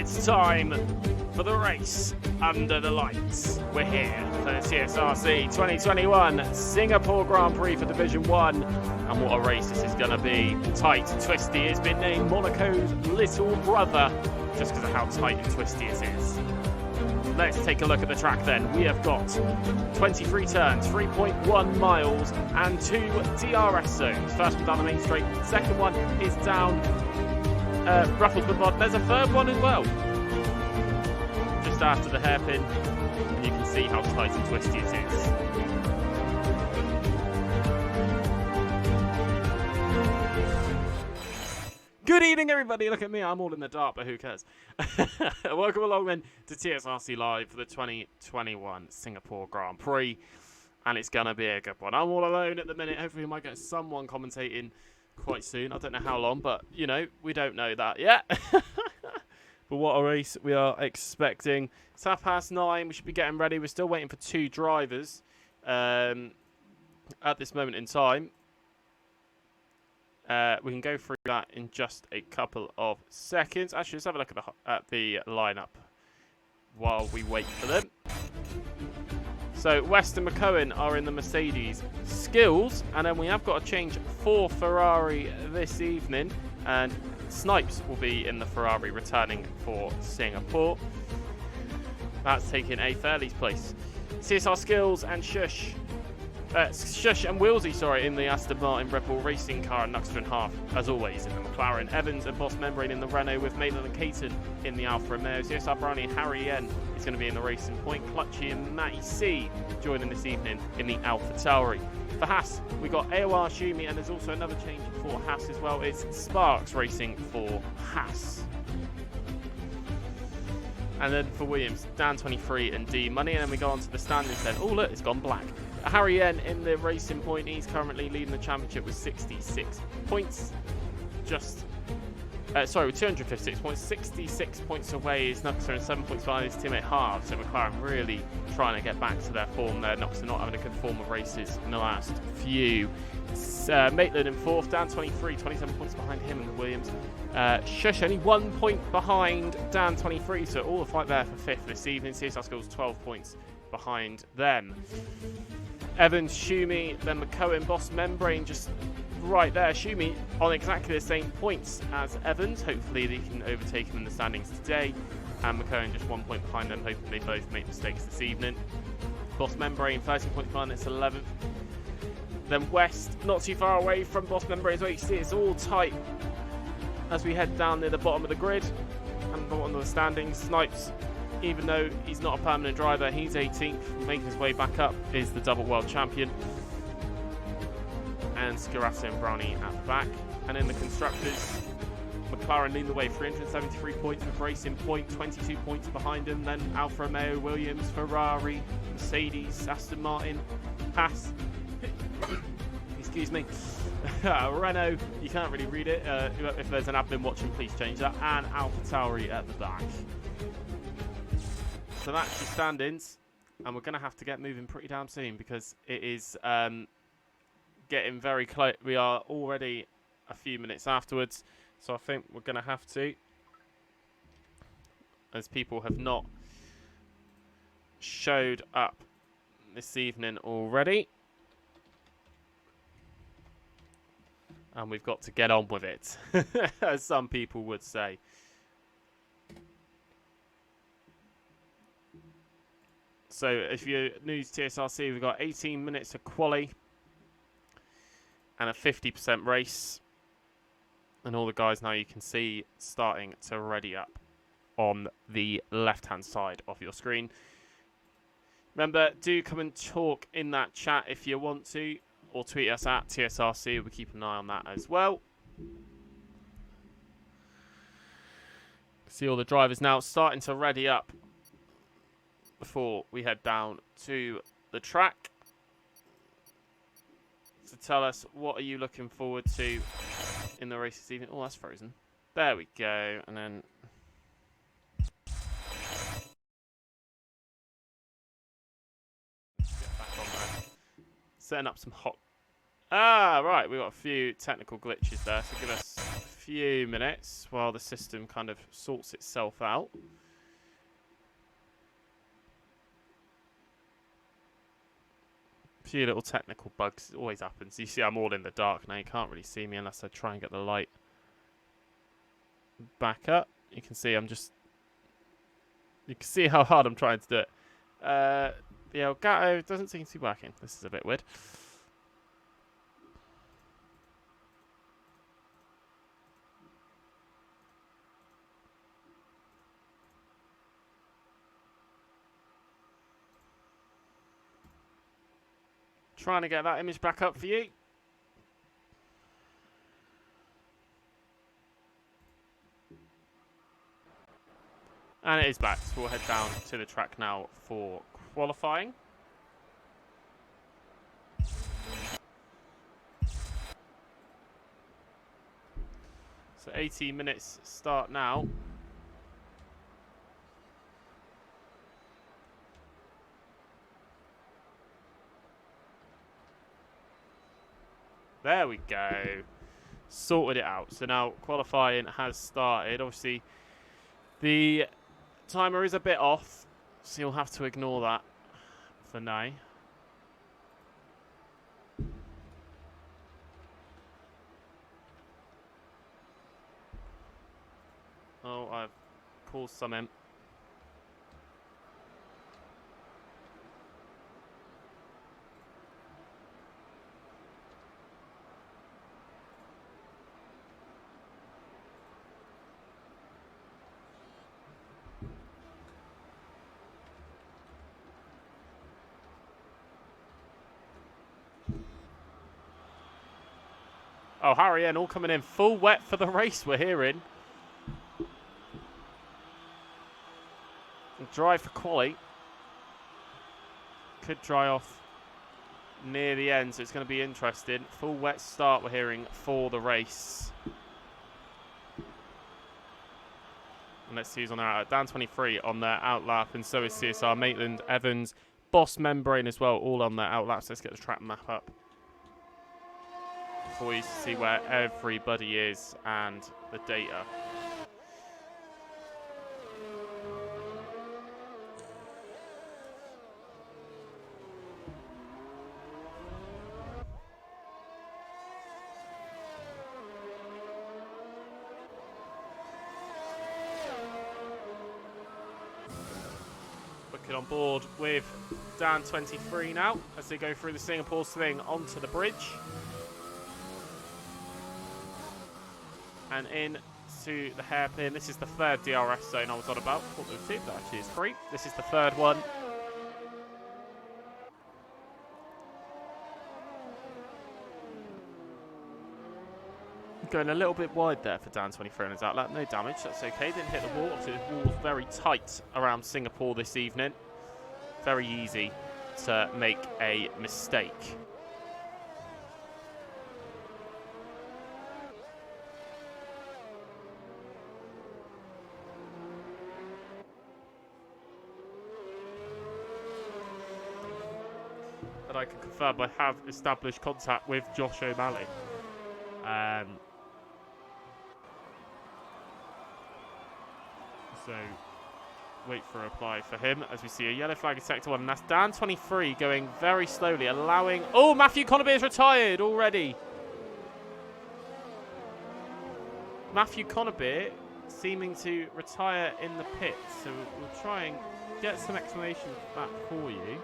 It's time for the race under the lights. We're here for the Tsrc 2021 Singapore Grand Prix for Division 1. And what a race this is going to be. Tight and twisty. It's been named Monaco's little brother just because of how tight and twisty it is. Let's take a look at the track then. We have got 23 turns, 3.1 miles and 2 DRS zones. First one down the main straight, second one is down Ruffles with Mod. There's a third one as well. Just after the hairpin, and you can see how tight and twisty it is. Good evening, everybody. Look at me. I'm all in the dark, but who cares? Welcome along, then, to Tsrc Live for the 2021 Singapore Grand Prix. And it's going to be a good one. I'm all alone at the minute. Hopefully, we might get someone commentating quite soon. I don't know how long, but, you know, we don't know that yet. But what a race we are expecting. It's 9:30. We should be getting ready. We're still waiting for 2 drivers at this moment in time. We can go through that in just a couple of seconds. Actually, let's have a look at the lineup while we wait for them. So, West and McCohen are in the Mercedes Skills, and then we have got a change for Ferrari this evening, and Snipes will be in the Ferrari returning for Singapore. That's taking a Fairley's place. CSR Skills and Shush and Wilsey, in the Aston Martin Red Bull racing car, and Nuxter and Half, as always, in the McLaren. Evans and Boss Membrane in the Renault, with Maitland and Caton in the Alfa Romeo. CSR Brownie and Harry N is going to be in the Racing Point. Clutchy and Matty C joining this evening in the Alpha Tauri. For Haas, we got AOR Shumi, and there's also another change for Haas as well. It's Sparks racing for Haas. And then for Williams, Dan 23 and D Money. And then we go on to the standings then. Oh, look, it's gone black. Harry N in the Racing Point. He's currently leading the championship with 66 points. With 256 points. 66 points away is Nuxer, and 7 points behind his teammate Harv. So McLaren really trying to get back to their form there. Nuxer not having a good form of races in the last few. Maitland in 4th, Dan 23, 27 points behind him and Williams. Shush only 1 point behind Dan 23, so all the fight there for 5th this evening. CSR Skills 12 points behind them. Evans, Shumi, then McCohen, Boss Membrane just right there. Shumi on exactly the same points as Evans. Hopefully they can overtake him in the standings today. And McCohen just 1 point behind them. Hoping they both make mistakes this evening. Boss Membrane 13 points behind, it's 11th. Then West, not too far away from Boss Membrane as well. You see it's all tight as we head down near the bottom of the grid and the bottom of the standings. Snipes, even though he's not a permanent driver, he's 18th, making his way back up, is the double world champion. And Tsrc and Brownie at the back. And in the constructors, McLaren leading the way, 373 points, with Racing Point 22 points behind him. Then Alfa Romeo, Williams, Ferrari, Mercedes, Aston Martin, Haas, excuse me, Renault, you can't really read it. If there's an admin watching, please change that. And Alpha Tauri at the back. So that's your standings, and we're going to have to get moving pretty damn soon because it is getting very close. We are already a few minutes afterwards, so I think we're going to have to, as people have not showed up this evening already. And we've got to get on with it, as some people would say. So if you're new to TSRC, we've got 18 minutes of quali and a 50% race. And all the guys now you can see starting to ready up on the left-hand side of your screen. Remember, do come and talk in that chat if you want to, or tweet us at TSRC. We'll keep an eye on that as well. See all the drivers now starting to ready up before we head down to the track. So tell us, what are you looking forward to in the race this evening? Oh, that's frozen. There we go. And then get back on there. Setting up some hot... Ah, right. We've got a few technical glitches there, so give us a few minutes while the system kind of sorts itself out. A few little technical bugs. It always happens. You see I'm all in the dark now. You can't really see me unless I try and get the light back up. You can see I'm just... You can see how hard I'm trying to do it. The Elgato doesn't seem to be working. This is a bit weird. Trying to get that image back up for you. And it is back, so we'll head down to the track now for qualifying. So 18 minutes start now. There we go. Sorted it out. So now qualifying has started. Obviously, the timer is a bit off, so you'll have to ignore that for now. Oh, I've caused some imp. Oh, Harry N all coming in full wet for the race, we're hearing. Dry for quali. Could dry off near the end, so it's going to be interesting. Full wet start, we're hearing, for the race. And let's see who's on their out. Dan 23 on their outlap, and so is CSR, Maitland, Evans, Boss Membrane as well, all on their outlaps. Let's get the track map up for you to see where everybody is and the data. Booking on board with Dan 23 now as they go through the Singapore swing onto the bridge. And in to the hairpin. This is the third DRS zone I was on about. Thought there was two, but actually it's three. This is the third one. Going a little bit wide there for Dan 23 on his outlet. No damage, that's okay. Didn't hit the wall. Obviously the wall's very tight around Singapore this evening. Very easy to make a mistake. I can confirm I have established contact with Josh O'Malley. So wait for a reply for him as we see a yellow flag in sector one, and that's Dan 23 going very slowly, allowing... Oh, Matthew Conabeer is retired already. Matthew Conabeer seeming to retire in the pit, so we'll try and get some explanation of that for you.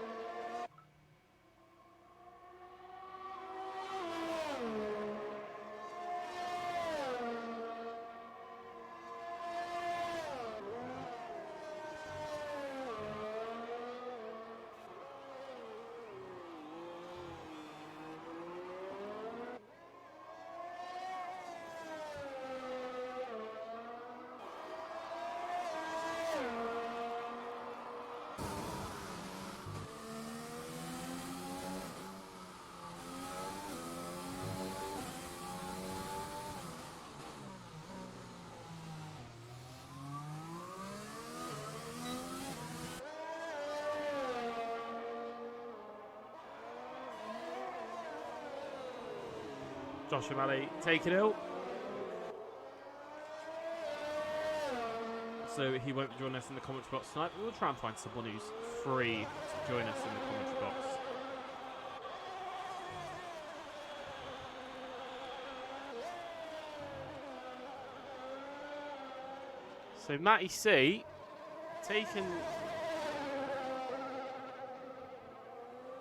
Josh O'Malley taking it. So he won't join us in the commentary box tonight, but we'll try and find someone who's free to join us in the commentary box. So Matty C taking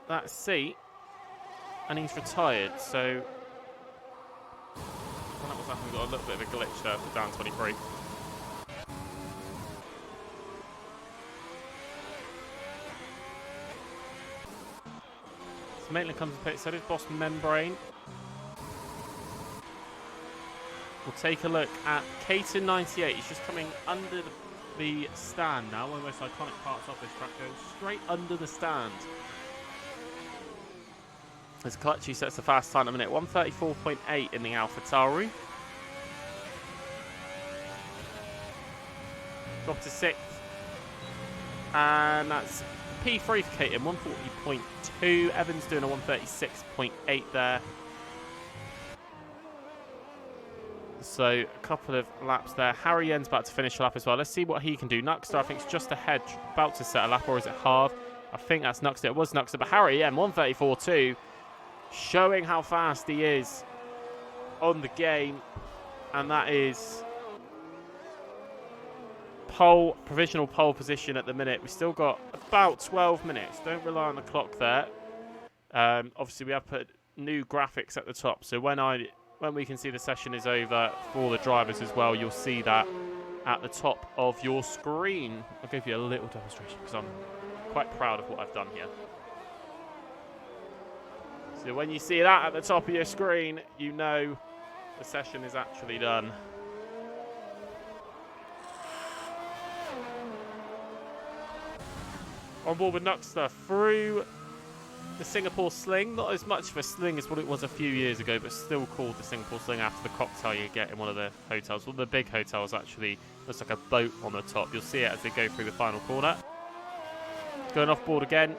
that seat and he's retired. So that was happening. We got a little bit of a glitch there for down 23. So Maitland comes to pit. So does Boss Membrane. We'll take a look at Caton 98. He's just coming under the stand now. One of the most iconic parts of this track goes straight under the stand. As Clutchy sets the fast time in a minute. 1:34.8 in the AlphaTauri. Drop to 6th. And that's P3 for Caton. 1:40.2. Evans doing a 1:36.8 there. So a couple of laps there. Harry Yen's about to finish a lap as well. Let's see what he can do. Nuxter, I think, is just ahead, about to set a lap, or is it Harv? I think that's Nuxter. It was Nuxter, but Harry Yen, 1:34.2, showing how fast he is on the game. And that is provisional pole position at the minute. We've still got about 12 minutes. Don't rely on the clock there. Obviously, we have put new graphics at the top. So when we can see the session is over for the drivers as well, you'll see that at the top of your screen. I'll give you a little demonstration because I'm quite proud of what I've done here. So when you see that at the top of your screen, you know the session is actually done. On board with Nuxter through the Singapore Sling. Not as much of a sling as what it was a few years ago, but still called the Singapore Sling after the cocktail you get in one of the hotels. One of the big hotels actually looks like a boat on the top. You'll see it as they go through the final corner. Going off board again.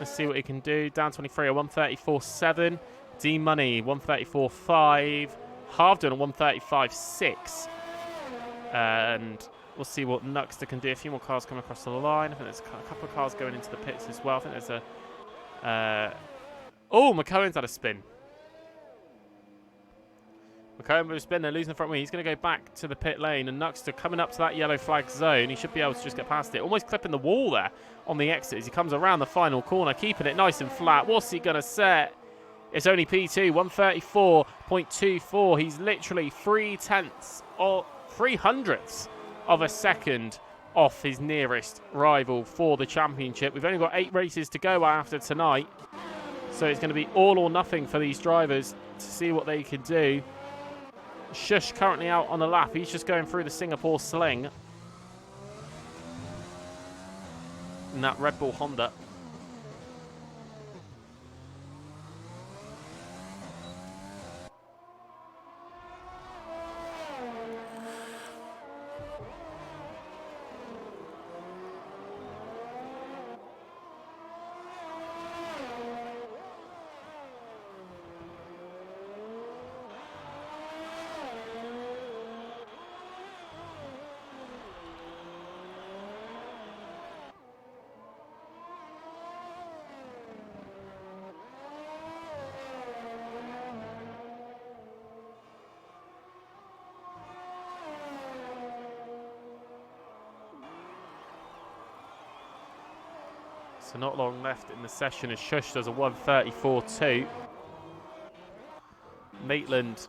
Let's see what he can do. Down 23 at 1:34.7. D Money 1:34.5. Harv doing a 1:35.6. And we'll see what Nuxter can do. A few more cars coming across the line. I think there's a couple of cars going into the pits as well. I think there's a McCohen's had a spin. McCohen with a spin. They're losing the front wing. He's going to go back to the pit lane. And Nuxter coming up to that yellow flag zone. He should be able to just get past it. Almost clipping the wall there on the exit as he comes around the final corner. Keeping it nice and flat. What's he going to set? It's only P2. 1:34.24. He's literally 3/10 or 300ths of a second off his nearest rival for the championship. We've only got 8 races to go after tonight, so it's going to be all or nothing for these drivers to see what they can do. Shush currently out on the lap. He's just going through the Singapore Sling in that Red Bull Honda. So not long left in the session as Shush does a 1:34.2. Maitland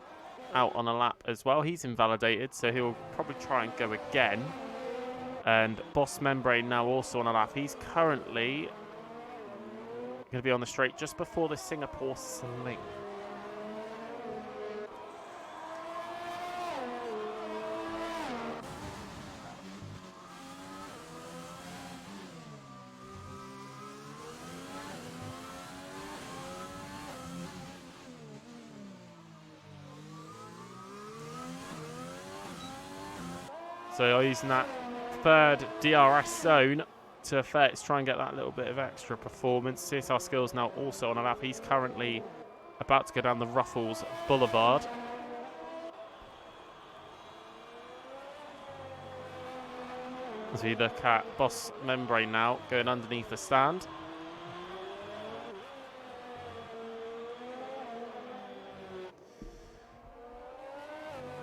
out on a lap as well. He's invalidated, so he'll probably try and go again. And Boss Membrane now also on a lap. He's currently going to be on the straight just before the Singapore Sling. So using that third DRS zone to effect, try and get that little bit of extra performance. CSR Skills now also on a lap. He's currently about to go down the Ruffles Boulevard. As we look at Boss Membrane now, going underneath the stand.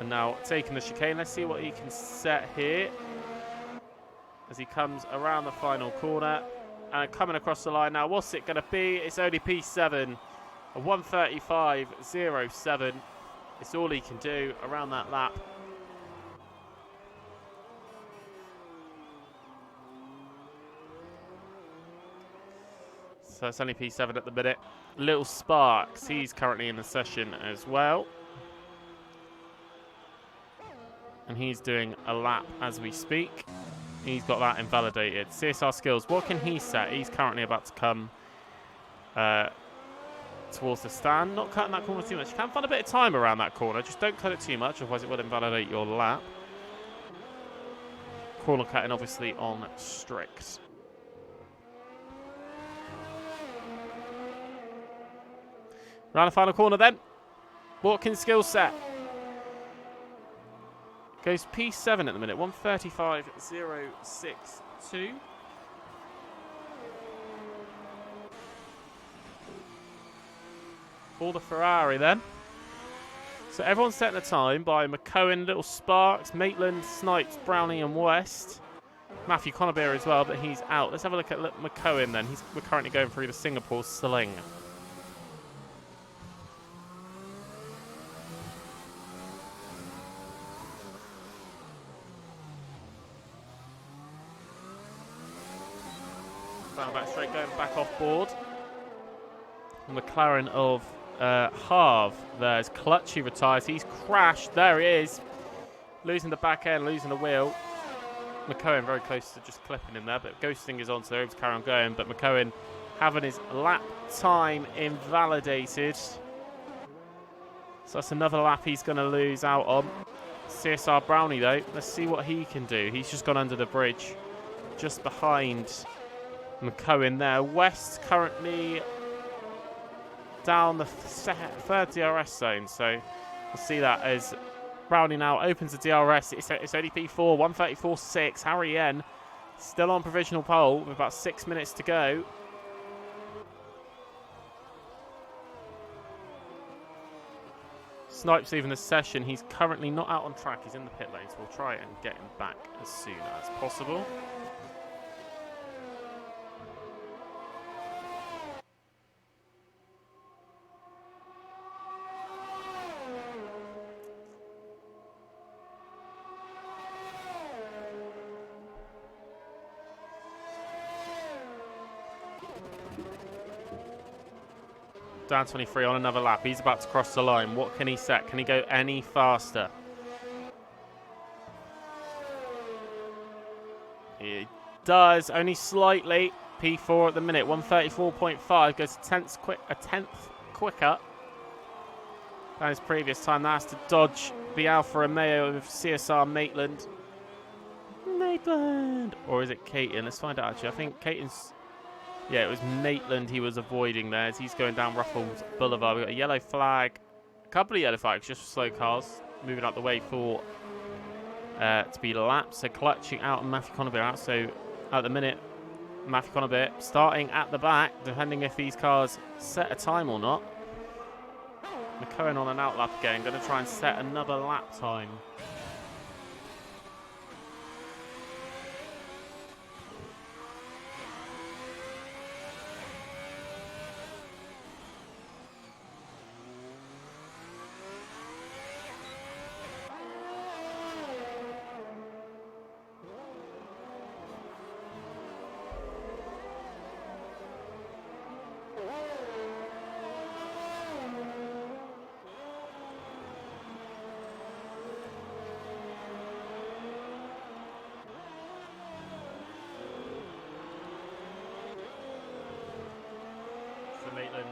And now taking the chicane. Let's see what he can set here. As he comes around the final corner. And coming across the line now. What's it going to be? It's only P7. A 1:35.07. It's all he can do around that lap. So it's only P7 at the minute. Little Sparks, he's currently in the session as well. And he's doing a lap as we speak. He's got that invalidated. CSR Skills, what can he set? He's currently about to come towards the stand. Not cutting that corner too much. You can find a bit of time around that corner. Just don't cut it too much, otherwise it will invalidate your lap. Corner cutting obviously on strict. Round the final corner then. Watkins skill set. Goes P7 at the minute. 1:35.062. For the Ferrari then. So everyone's setting a time by McCohen, Little Sparks, Maitland, Snipes, Brownie and West. Matthew Conabeer as well, but he's out. Let's have a look at McCohen then. We're currently going through the Singapore Sling. Back straight, going back off board. McLaren of Harv. There's Clutch, who retires. He's crashed. There he is. Losing the back end, losing the wheel. McCohen very close to just clipping him there, but Ghosting is on, so they're able to carry on going. But McCohen having his lap time invalidated. So that's another lap he's going to lose out on. CSR Brownie, though. Let's see what he can do. He's just gone under the bridge, just behind McCohen there. West currently down the third DRS zone, so we'll see that as Brownie now opens the DRS. It's only P4, 1:34.6. Harry N still on provisional pole with about 6 minutes to go. Snipes leaving the session. He's currently not out on track. He's in the pit lane, so we'll try and get him back as soon as possible. Down 23 on another lap. He's about to cross the line. What can he set? Can he go any faster? He does, only slightly. P4 at the minute. 1:34.5. Goes a tenth quicker than his previous time. That has to dodge the Alfa Romeo with CSR Maitland. Or is it Caton? Let's find out actually. I think Caton's... Yeah, it was Maitland he was avoiding there as he's going down Ruffles Boulevard. We've got a yellow flag, a couple of yellow flags just for slow cars, moving out the way for to be lapped. So clutching out and Matthew Conabeer out. So at the minute, Matthew Conabeer starting at the back, depending if these cars set a time or not. McCohen on an out lap again, going to try and set another lap time. Maitland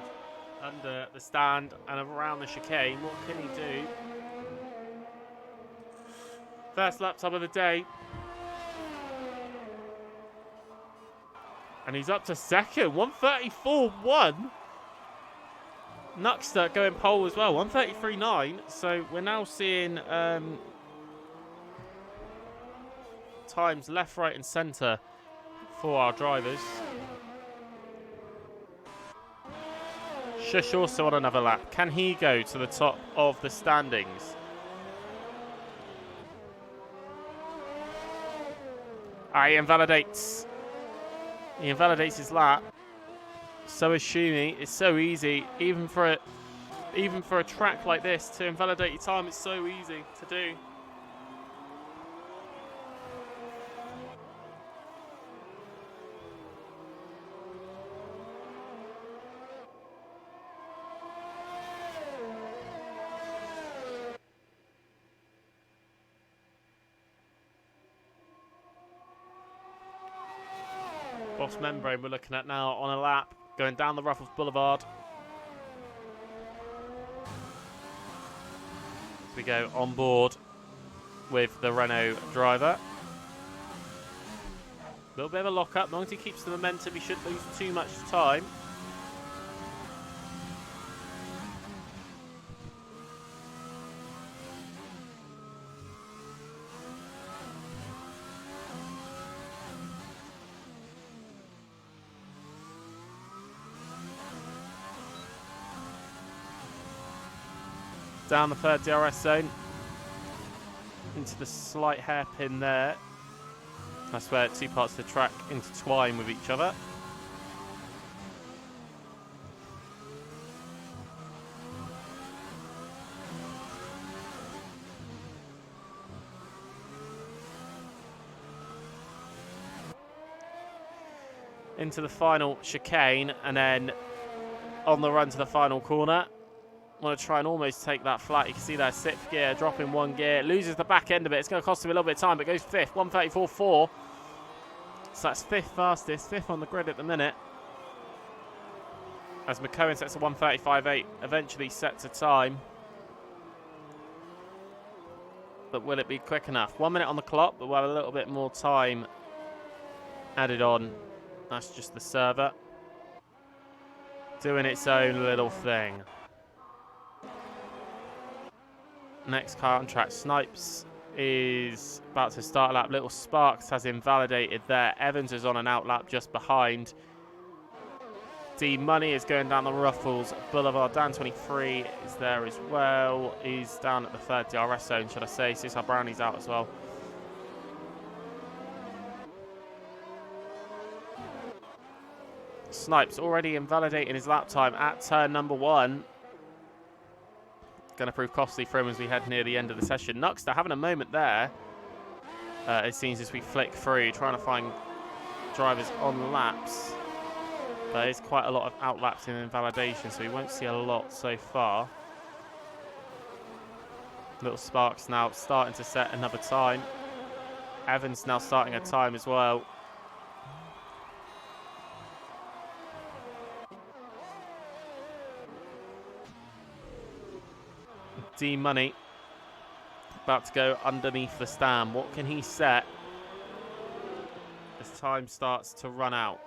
under the stand and around the chicane. What can he do? First lap time of the day. And he's up to second. 1:34.1. Nuxter going pole as well. 1:33.9. So we're now seeing times left, right and centre for our drivers. Shush also on another lap. Can he go to the top of the standings? He invalidates. He invalidates his lap. So is Shumi. It's so easy, even for a track like this, to invalidate your time. It's so easy to do. Boss Membrane we're looking at now on a lap, going down the Ruffles Boulevard. As we go on board with the Renault driver. A little bit of a lock-up. As long as he keeps the momentum, he shouldn't lose too much time. Down the third DRS zone into the slight hairpin there. That's where two parts of the track intertwine with each other. Into the final chicane and then on the run to the final corner. Want to try and almost take that flat. You can see there, sixth gear, dropping one gear, loses the back end of it. It's going to cost him a little bit of time, but goes fifth, 1:34.4. So that's fifth fastest, fifth on the grid at the minute. As McCohen sets a 1:35.8, eventually sets a time. But will it be quick enough? 1 minute on the clock, but we'll have a little bit more time added on. That's just the server doing its own little thing. Next car on track, Snipes is about to start a lap. Little Sparks has invalidated there. Evans is on an out lap just behind. D Money is going down the Ruffles Boulevard. Dan 23 is there as well. He's down at the third DRS zone, should I say. Cesar Brownie's out as well. Snipes already invalidating his lap time at turn number 1. Going to prove costly for him as we head near the end of the session. Nuxter having a moment there, it seems, as we flick through, trying to find drivers on laps. There is quite a lot of out laps in invalidation, so we won't see a lot so far. Little Sparks now starting to set another time. Evans now starting a time as well. D Money about to go underneath the stand. What can he set as time starts to run out?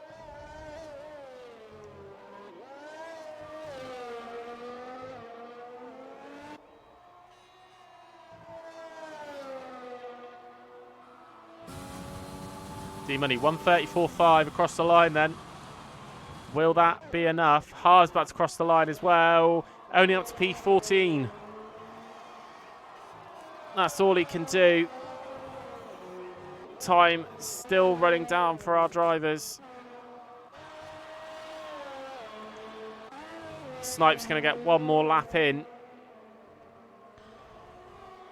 D Money 1:34.5 across the line then. Will that be enough? Haas about to cross the line as well. Only up to P14. That's all he can do. Time still running down for our drivers. Snipes going to get one more lap in.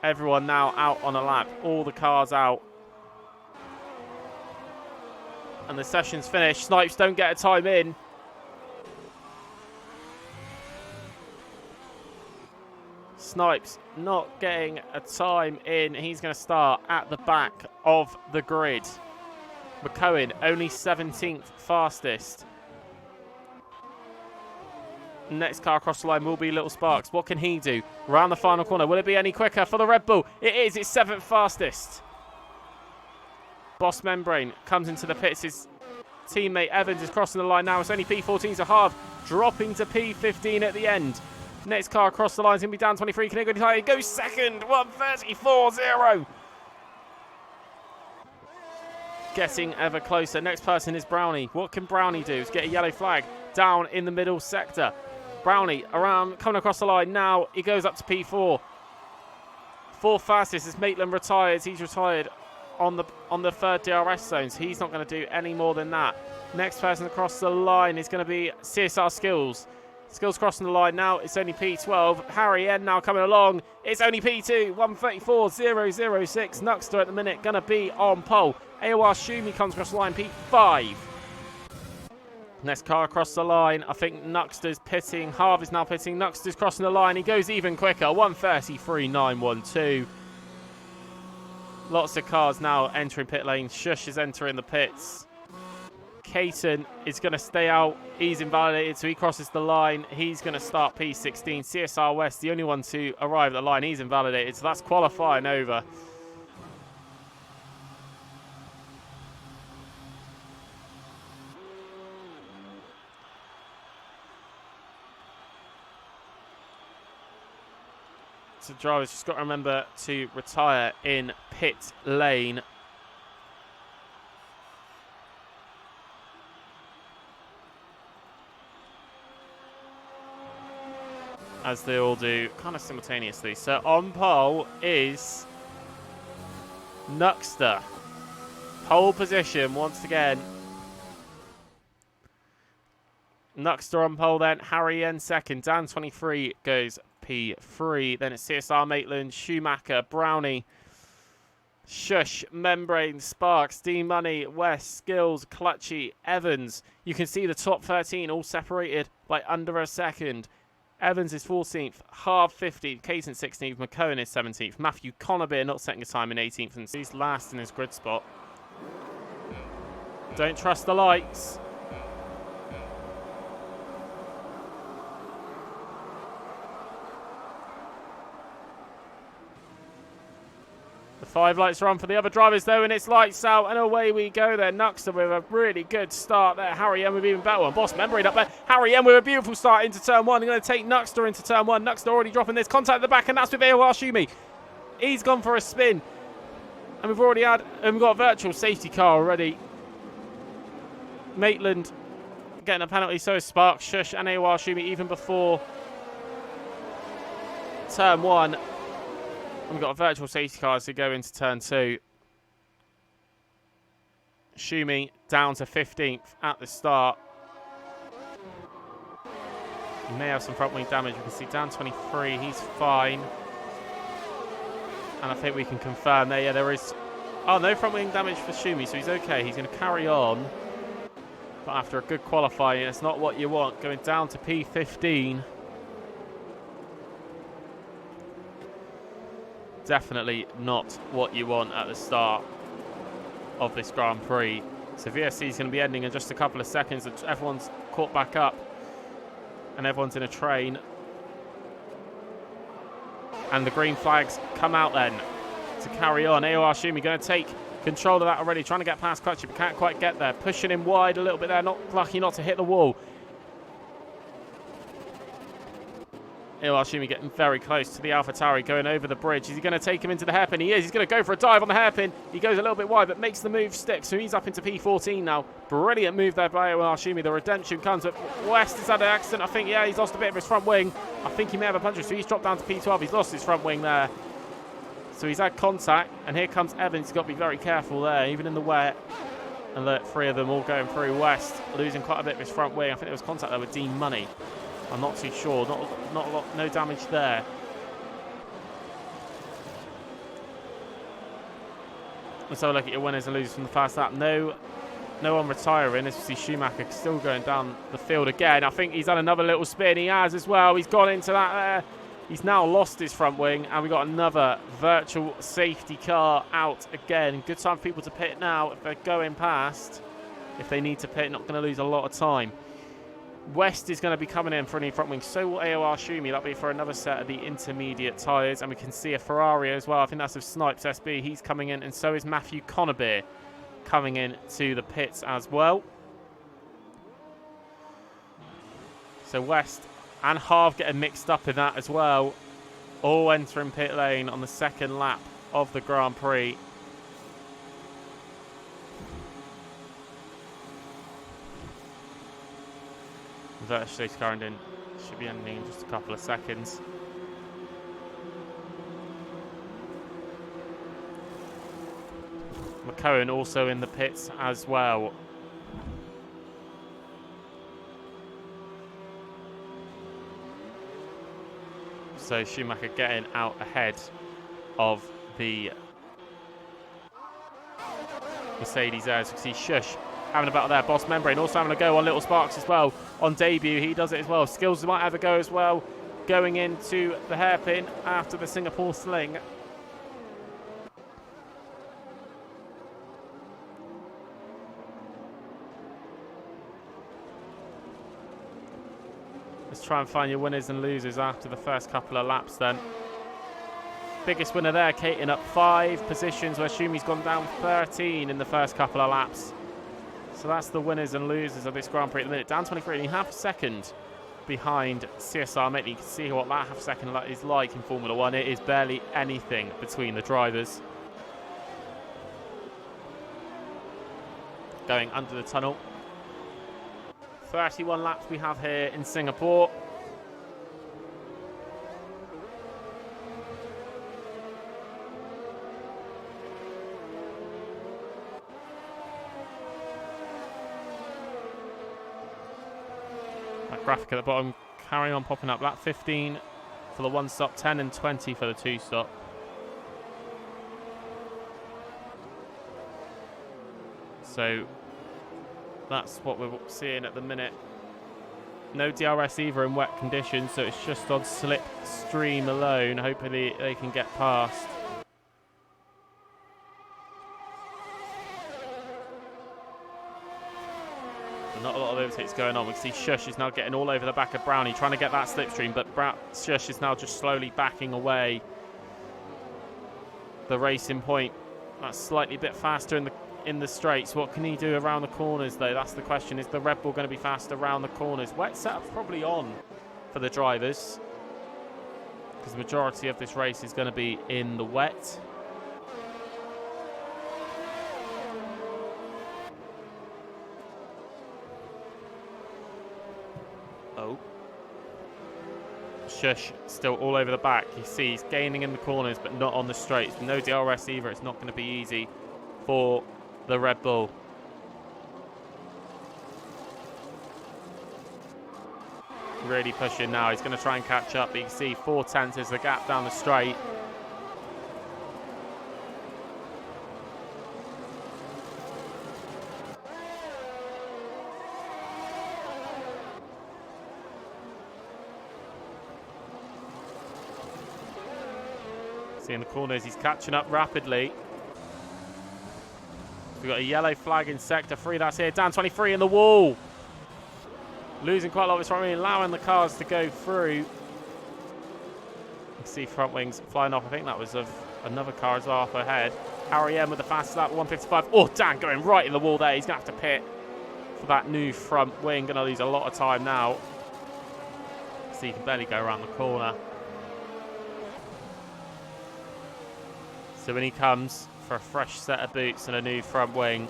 Everyone now out on a lap. All the cars out. And the session's finished. Snipes don't get a time in. Snipes not getting a time in. He's going to start at the back of the grid. McCohen only 17th fastest. Next car across the line will be Little Sparks. What can he do? Round the final corner. Will it be any quicker for the Red Bull? It is. It's 7th fastest. Boss Membrane comes into the pits. His teammate Evans is crossing the line now. It's only P14's a half, dropping to P15 at the end. Next car across the line is going to be down 23. Can he go second? 1:34.0. getting ever closer. Next person is Brownie. What can Brownie do? Is get a yellow flag down in the middle sector. Brownie around, coming across the line now. He goes up to P4. Fourth fastest is Maitland retired. He's retired on the third DRS zones. He's not going to do any more than that. Next person across the line is going to be CSR Skills. Skills crossing the line now. It's only P12. Harry N now coming along. It's only P2. 134.006. Nuxter at the minute going to be on pole. AOR Shumi comes across the line. P5. Next car across the line. I think Nuxter's pitting. Harv is now pitting. Nuxter's crossing the line. He goes even quicker. 133.912. Lots of cars now entering pit lane. Shush is entering the pits. Caton is going to stay out. He's invalidated, so he crosses the line. He's going to start P16. CSR West, the only one to arrive at the line. He's invalidated, so that's qualifying over. So drivers just got to remember to retire in pit lane. As they all do, kind of simultaneously. So on pole is Nuxter. Pole position once again. Nuxter on pole then. Harry N second. Dan 23 goes P3. Then it's CSR Maitland, Schumacher, Brownie, Shush, Membrane, Sparks, D-Money, West, Skills, Clutchy, Evans. You can see the top 13 all separated by under a second. Evans is 14th, Harv 15th, Caton 16th, McCone is 17th, Matthew Conabeer not setting a time in 18th, and he's last in his grid spot. Don't trust the lights. The 5 lights are on for the other drivers though, and it's lights out, and away we go there. Nuxter with a really good start there. Harry M with even better one. Boss Membrane up there. Harry M with a beautiful start into turn 1. They're going to take Nuxter into turn 1. Nuxter already dropping this. Contact at the back, and that's with AOR Shumi. He's gone for a spin. And we've already got a virtual safety car already. Maitland getting a penalty, so is Sparks, Shush, and AOR Shumi even before turn 1. We've got a virtual safety car as we go into turn 2. Shumi down to 15th at the start. He may have some front wing damage. We can see down 23. He's fine. And I think we can confirm there. Yeah, there is... Oh, no front wing damage for Shumi, so he's okay. He's going to carry on. But after a good qualifying, it's not what you want. Going down to P15. Definitely not what you want at the start of this Grand Prix. So VSC is going to be ending in just a couple of seconds. Everyone's caught back up and everyone's in a train. And the green flags come out then to carry on. AOR Shumi going to take control of that already, trying to get past Clutchy, but can't quite get there. Pushing him wide a little bit there, not lucky not to hit the wall. AOR Shumi getting very close to the AlphaTauri, going over the bridge. Is he going to take him into the hairpin? He is. He's going to go for a dive on the hairpin. He goes a little bit wide, but makes the move stick. So he's up into P14 now. Brilliant move there by AOR Shumi. The redemption comes. But West has had an accident. I think, yeah, he's lost a bit of his front wing. I think he may have a puncher. So he's dropped down to P12. He's lost his front wing there. So he's had contact. And here comes Evans. He's got to be very careful there, even in the wet. And look, 3 of them all going through. West losing quite a bit of his front wing. I think there was contact there with Dean Money. I'm not too sure. Not a lot, no damage there. Let's have a look at your winners and losers from the first lap. No one retiring. As we see Schumacher still going down the field again. I think he's had another little spin. He has as well. He's gone into that there. He's now lost his front wing, and we've got another virtual safety car out again. Good time for people to pit now if they're going past. If they need to pit, not going to lose a lot of time. West is going to be coming in for a new front wing. So will AOR Shumi. That'll be for another set of the intermediate tyres. And we can see a Ferrari as well. I think that's of Snipes SB. He's coming in. And so is Matthew Conabeer coming in to the pits as well. So West and Harv getting mixed up in that as well. All entering pit lane on the second lap of the Grand Prix. Virtually Scarrington should be ending in just a couple of seconds. McCohen also in the pits as well. So Schumacher getting out ahead of the Mercedes there. As you can see Shush having a battle there. Boss Membrane also having a go on Little Sparks as well. On debut, he does it as well. Skills might have a go as well. Going into the hairpin after the Singapore sling. Let's try and find your winners and losers after the first couple of laps then. Biggest winner there, Caton up 5 positions, where Shumi's gone down 13 in the first couple of laps. So that's the winners and losers of this Grand Prix at the minute. Down 23, only half a second behind CSR Maitland. You can see what that half second is like in Formula 1. It is barely anything between the drivers. Going under the tunnel. 31 laps we have here in Singapore. That graphic at the bottom carrying on popping up. Lap 15 for the 1-stop, 10 and 20 for the 2-stop. So that's what we're seeing at the minute. No DRS either in wet conditions, so it's just on slipstream alone. Hopefully they can get past. But not a lot of overtakes going on. We can see Shush is now getting all over the back of Brownie, trying to get that slipstream, but Shush is now just slowly backing away. The Racing Point, that's slightly a bit faster in the straights. What can he do around the corners though? That's the question. Is the Red Bull going to be fast around the corners? Wet setup's probably on for the drivers, because the majority of this race is going to be in the wet. Oh. Shush still all over the back. You see he's gaining in the corners but not on the straights. No DRS either. It's not going to be easy for the Red Bull. Really pushing now. He's going to try and catch up. But you can see 4/10 is the gap down the straight. See in the corners, he's catching up rapidly. We've got a yellow flag in sector 3. That's here. Down 23 in the wall. Losing quite a lot of his front wing, allowing the cars to go through. You can see front wings flying off. I think that was of another car as well up ahead. Harry M with the fastest lap, 155. Oh, Dan going right in the wall there. He's going to have to pit for that new front wing. Going to lose a lot of time now. See, he can barely go around the corner. So when he comes for a fresh set of boots and a new front wing,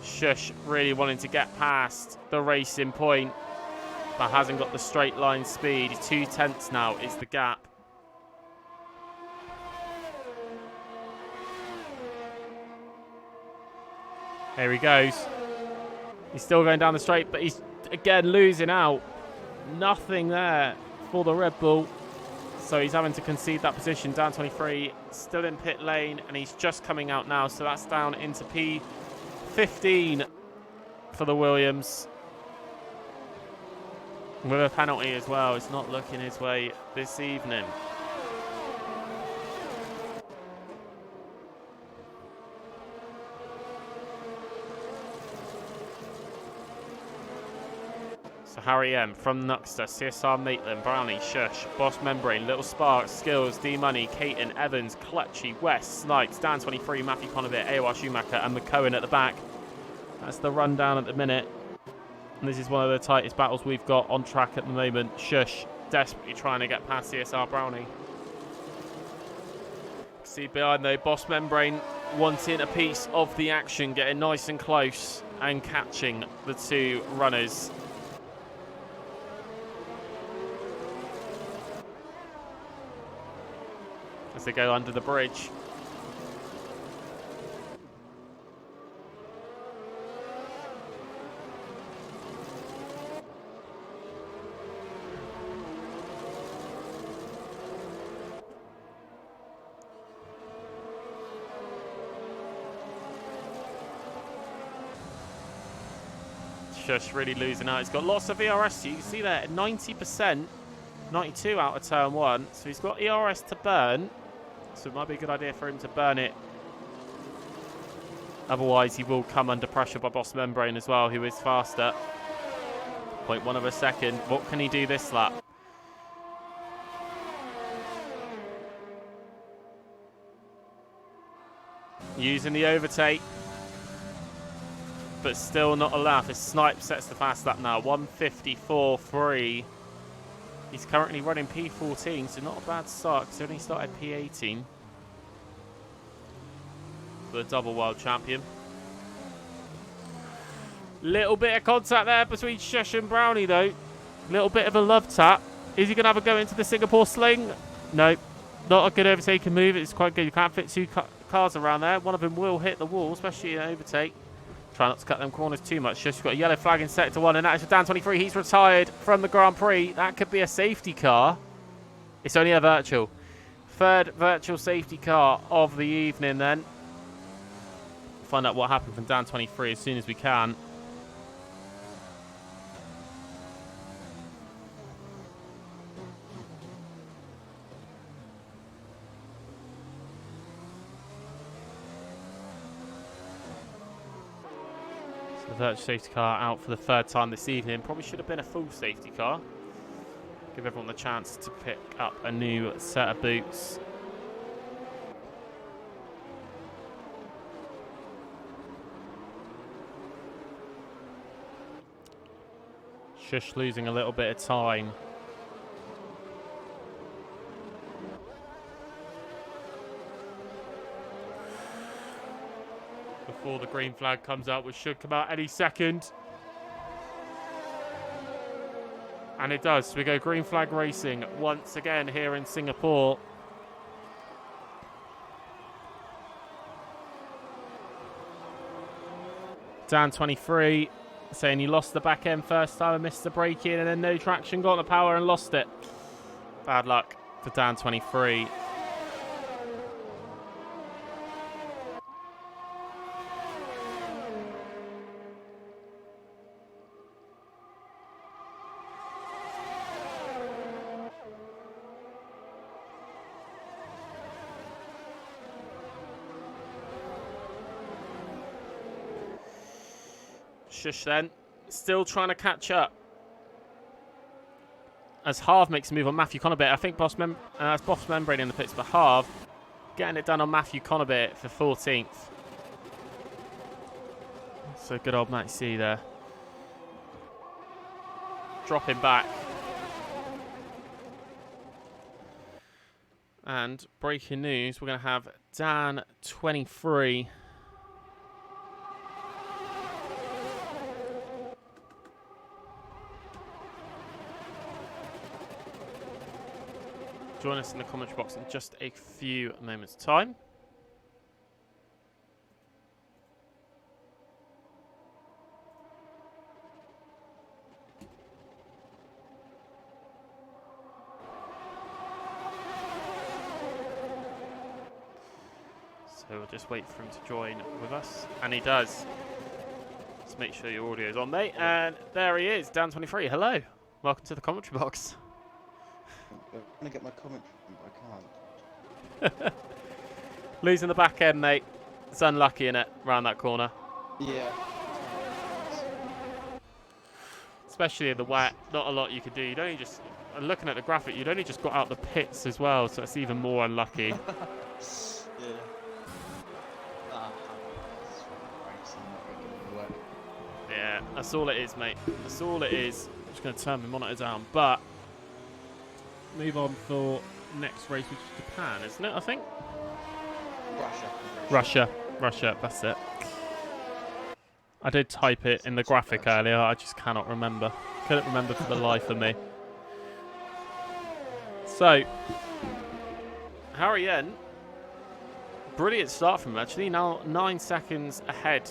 Shush really wanting to get past the Racing Point, but hasn't got the straight line speed. 2/10 now is the gap. Here he goes. He's still going down the straight, but he's again losing out. Nothing there for the Red Bull. So he's having to concede that position. Down 23, still in pit lane, and he's just coming out now. So that's down into P15 for the Williams. With a penalty as well. It's not looking his way this evening. So Harry M from Nuxter, CSR Maitland, Brownie, Shush, Boss Membrane, Little Sparks, Skills, D-Money, Caton, Evans, Clutchy, West, Snipes, Dan 23, Matthew Conovit, AOR Schumacher and McCohen at the back. That's the rundown at the minute. And this is one of the tightest battles we've got on track at the moment. Shush desperately trying to get past CSR Brownie. See behind though, Boss Membrane wanting a piece of the action, getting nice and close and catching the two runners. As they go under the bridge. Just really losing out. He's got lots of ERS. You can see there, 90%, 92 out of turn 1. So he's got ERS to burn. So it might be a good idea for him to burn it. Otherwise, he will come under pressure by Boss Membrane as well, who is faster. 0.1 of a second. What can he do this lap? Using the overtake. But still not enough. His Snipe sets the fast lap now. 1:54.3. He's currently running P14, so not a bad start because he only started P18. For the double world champion. Little bit of contact there between Tsrc and Brownie though. Little bit of a love tap. Is he going to have a go into the Singapore sling? No. Not a good overtaking move. It's quite good. You can't fit two cars around there. One of them will hit the wall, especially in an overtake. Try not to cut them corners too much. Just got a yellow flag in sector 1, and that is for Dan 23. He's retired from the Grand Prix. That could be a safety car. It's only a virtual. Third virtual safety car of the evening then. Find out what happened from Dan 23 as soon as we can. Virtual safety car out for the third time this evening. Probably should have been a full safety car. Give everyone the chance to pick up a new set of boots. Just losing a little bit of time. Before the green flag comes out, which should come out any second. And it does. We go green flag racing once again here in Singapore. Dan 23 saying he lost the back end first time and missed the brake in, and then no traction, got on the power and lost it. Bad luck for Dan 23. Shush then, still trying to catch up. As Harv makes a move on Matthew Conabit. I think Boss Membrane in the pits for Harv. Getting it done on Matthew Conabit for 14th. So good old Matt C there. Dropping back. And breaking news, we're going to have Dan 23. Join us in the commentary box in just a few moments' time. So we'll just wait for him to join with us. And he does. Let's make sure your audio is on, mate. And there he is, Dan 23. Hello. Welcome to the commentary box. I'm going to get my commentary, but I can't. Losing the back end, mate. It's unlucky, innit, around that corner. Yeah. Especially in the wet, not a lot you can do. You'd only just, looking at the graphic, you'd only just got out the pits as well, so it's even more unlucky. Yeah. Yeah, that's all it is, mate. That's all it is. I'm just going to turn my monitor down, but move on for next race, which is Japan, isn't it, I think? Russia. Russia, that's it. I did type it in the graphic earlier, I just cannot remember. Couldn't remember for the life of me. So, Harry Yen, brilliant start from him actually. Now 9 seconds ahead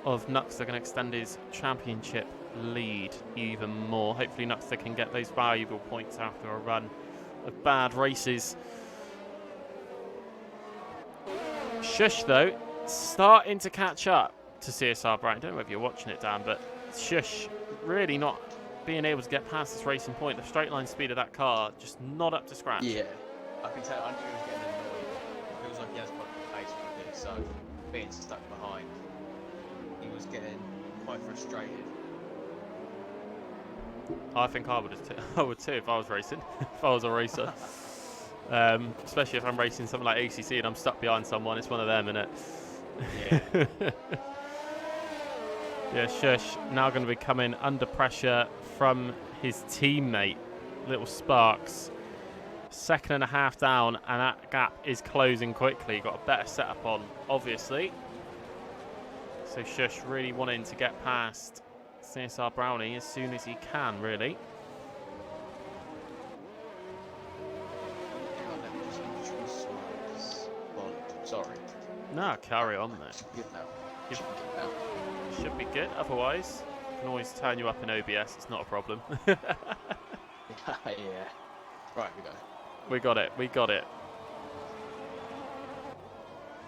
of Nuxter, going to extend his championship lead even more. Hopefully Nuxter can get those valuable points after a run of bad races. Shush though, starting to catch up to CSR Brown. I don't know if you're watching it, Dan, but Shush really not being able to get past this racing point. The straight line speed of that car just not up to scratch. Yeah, I can tell. I knew he was getting annoyed. It was like he has quite a pace for this, so being stuck behind, he was getting quite frustrated. I think I would too if I was racing, if I was a racer. Especially if I'm racing something like ACC and I'm stuck behind someone. It's one of them, innit? Yeah. Yeah, Shush now going to be coming under pressure from his teammate, Little Sparks. 2.5 seconds down, and that gap is closing quickly. Got a better setup on, obviously. So Shush really wanting to get past CSR Brownie as soon as he can, really. Sorry. No, carry on there. Good now. Should be good. Otherwise, can always turn you up in OBS. It's not a problem. Yeah. Right, we go. We got it. We got it.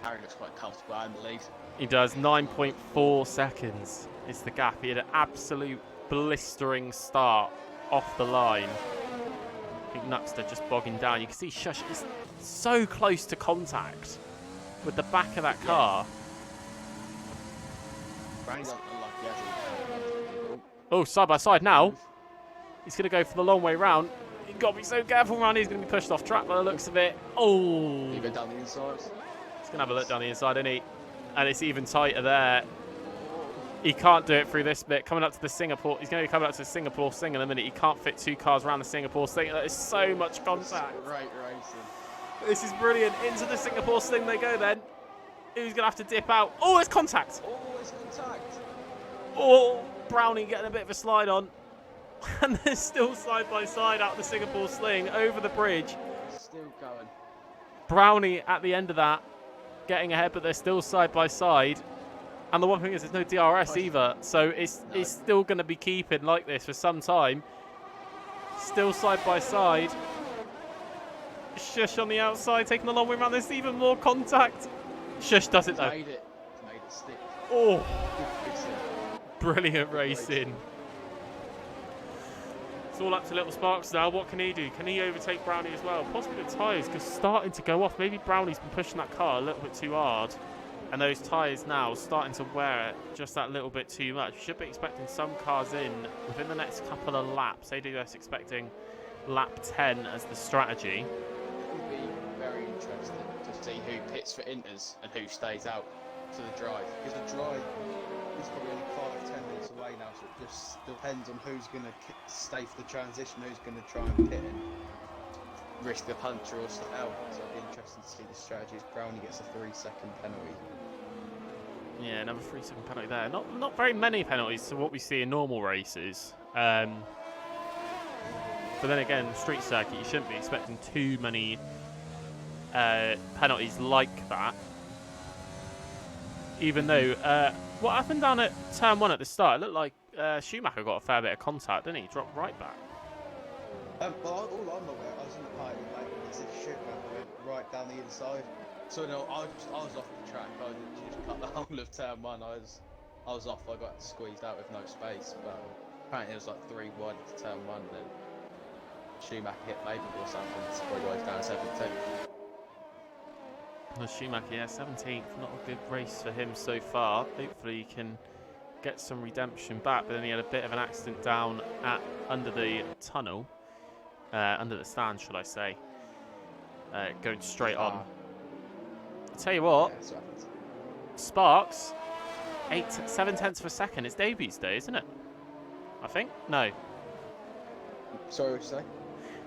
Harry looks quite comfortable in the lead. He does. 9.4 seconds is the gap. He had an absolute blistering start off the line. I think Nuxter just bogging down. You can see Shush is so close to contact with the back of that car. Brownie's unlucky, hasn't he? Oh, side by side now. He's going to go for the long way round. You've got to be so careful, man. He's going to be pushed off track by the looks of it. Oh. You go down the inside. He's going to have a look down the inside, isn't he? And it's even tighter there. He can't do it through this bit. Coming up to the Singapore. He's going to be coming up to the Singapore Sting in a minute. He can't fit 2 cars around the Singapore Sting. That is so much contact. Great racing. This is brilliant. Into the Singapore Sting they go then. Who's going to have to dip out? Oh, it's contact. Oh, it's contact. Oh, Brownie getting a bit of a slide on. And they're still side by side out of the Singapore Sling over the bridge. Still going. Brownie at the end of that getting ahead, but they're still side by side. And the one thing is there's no DRS either. So it's still going to be keeping like this for some time. Still side by side. Shush on the outside taking the long way around. There's even more contact. Shush does it though. Made it stick. Oh, brilliant racing. It's all up to Little Sparks now. What can he do? Can he overtake Brownie as well? Possibly the tyres, because starting to go off. Maybe Brownie's been pushing that car a little bit too hard. And those tyres now starting to wear it just that little bit too much. We should be expecting some cars in within the next couple of laps. AWS expecting lap 10 as the strategy. It will be very interesting to see who pits for inters and who stays out to the drive. Because the drive is probably only 5-10 minutes away now, so it just depends on who's going to stay for the transition, who's going to try and pit and risk the puncher or stay out. So it'll be interesting to see the strategy as Brownie gets a 3-second penalty. Yeah, another 3-second penalty there. Not very many penalties to what we see in normal races. But then again, street circuit, you shouldn't be expecting too many penalties like that. Even though, what happened down at turn 1 at the start? It looked like Schumacher got a fair bit of contact, didn't he? Dropped right back. Well, all I'm aware, I was in the party like as if Schumacher went right down the inside. So no, I was off the track. I just cut the whole of turn 1. I was off. I got squeezed out with no space. But apparently it was like 3-1 to turn 1. Then Schumacher hit Labour or something. So probably goes down 17. Well, Schumacher, yeah, 17th. Not a good race for him so far. Hopefully he can get some redemption back. But then he had a bit of an accident down under the tunnel. Under the stand, should I say. Going straight on. I'll tell you what. Yeah, Sparks, 7 tenths of a second. It's debut day, isn't it? I think? No. Sorry, what did you say?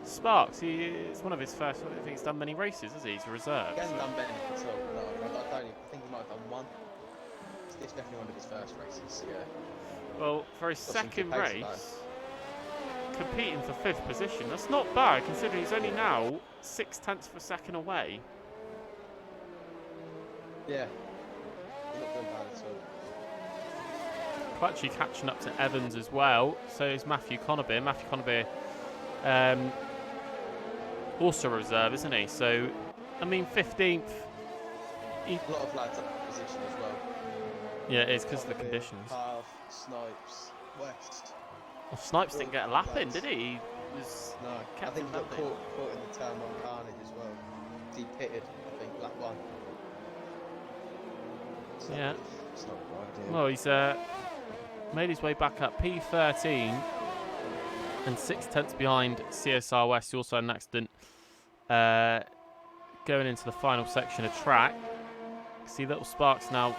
Sparks, it's one of his first. I don't think he's done many races, has he? He's a reserve. He hasn't done many at all. No, I think he might have it's definitely one of his first races. Yeah. Well, for his Got some good second pace, race, competing for 5th position, that's not bad considering he's only now 0.6 of a second away. Yeah. He's not doing bad at all. Actually catching up to Evans as well. So is Matthew Conaby. Matthew Conaby, also a reserve, isn't he? So, I mean, 15th. A lot of lads up in position as well. Yeah, it is because of the conditions. Half, Snipes, West. Well, Snipes didn't get a lap in, did he? He was No, I think he got caught in the turn one carnage as well. He pitted, I think, lap 1. So Yeah. It's not right, Well, he's made his way back up P13 and 0.6 behind CSR West, who also had an accident going into the final section of track. See Little Sparks now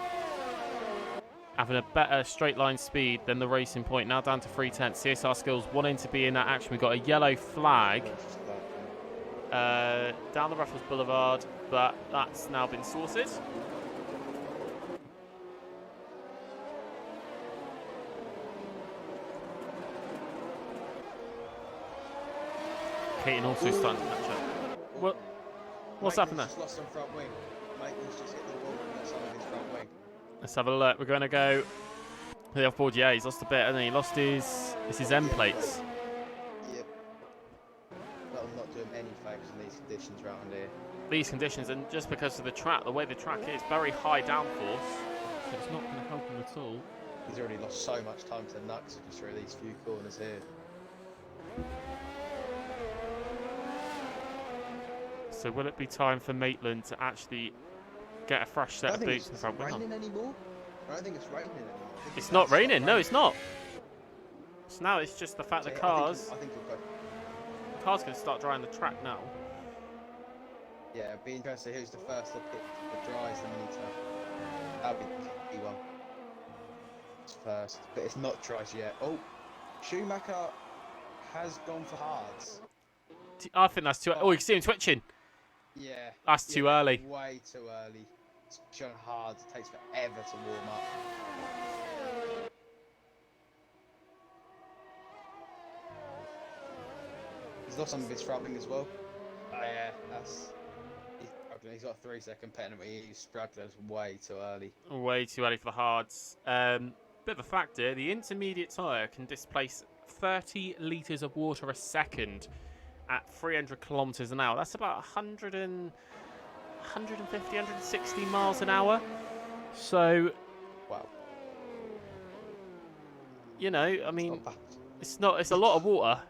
having a better straight line speed than the Racing Point, now down to 3/10. CSR Skills wanting to be in that action. We've got a yellow flag down the Ruffles Boulevard, but that's now been sorted. Keaton also starting to catch up. What's happened there? Just lost some front wing. Maitland's just hit the wall and got some of his front wing. Let's have a look. We're going to go to the off-board. Yeah, he's lost a bit, hasn't he? He lost his end plates. Yep. That'll not do him any favours in these conditions around here. These conditions, and just because of the track, the way the track is, very high downforce, so it's not going to help him at all. He's already lost so much time to Nux just through these few corners here. So will it be time for Maitland to actually get a fresh set of boots in the front wing? I don't think it's raining anymore. I don't think it's raining anymore. It's not raining. No, it's not. So now it's just the fact that cars going to start drying the track now. Yeah, it'd be interesting who's the first to pick the dries and then that'll be the key one. It's first, but it's not dries yet. Oh, Schumacher has gone for hards. I think that's too. Oh, you can see him twitching. Yeah. That's too early. Way too early. It's showing hard. It takes forever to warm up. He's lost some of his front wing as well. Yeah, he's got a 3-second penalty. He's stragglers way too early. Way too early for the hards. Bit of a factor. The intermediate tyre can displace 30 litres of water a second at 300 kilometres an hour. That's about 150, 160 miles an hour. So, wow. You know, I mean, it's a lot of water.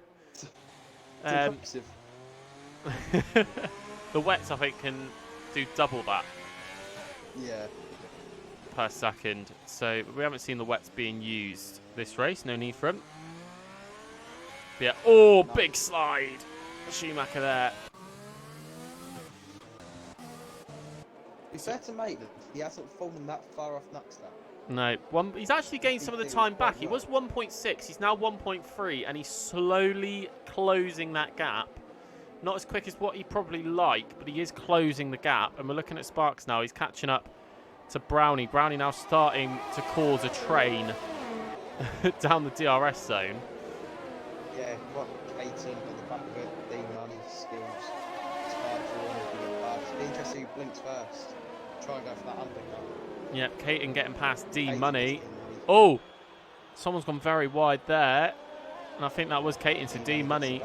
It's The wets, I think, can do double that. Yeah. Per second. So we haven't seen the wets being used this race. No need for them. But yeah. Oh, nice. Big slide. Schumacher there. It's fair to make that he hasn't fallen that far off Nuxter. No, he's actually gained some of the time back. He was 1.6, he's now 1.3, and he's slowly closing that gap. Not as quick as what he probably like, but he is closing the gap. And we're looking at Sparks now. He's catching up to Brownie. Brownie now starting to cause a train down the DRS zone. Yeah, got Caton at the back of it. D-Money, Skills. It's hard for one to get past. It'd be interesting who blinks first. Try and go for that undercut. Yep, Caton getting past D-Money. Oh, someone's gone very wide there. And I think that was Caton to D-Money.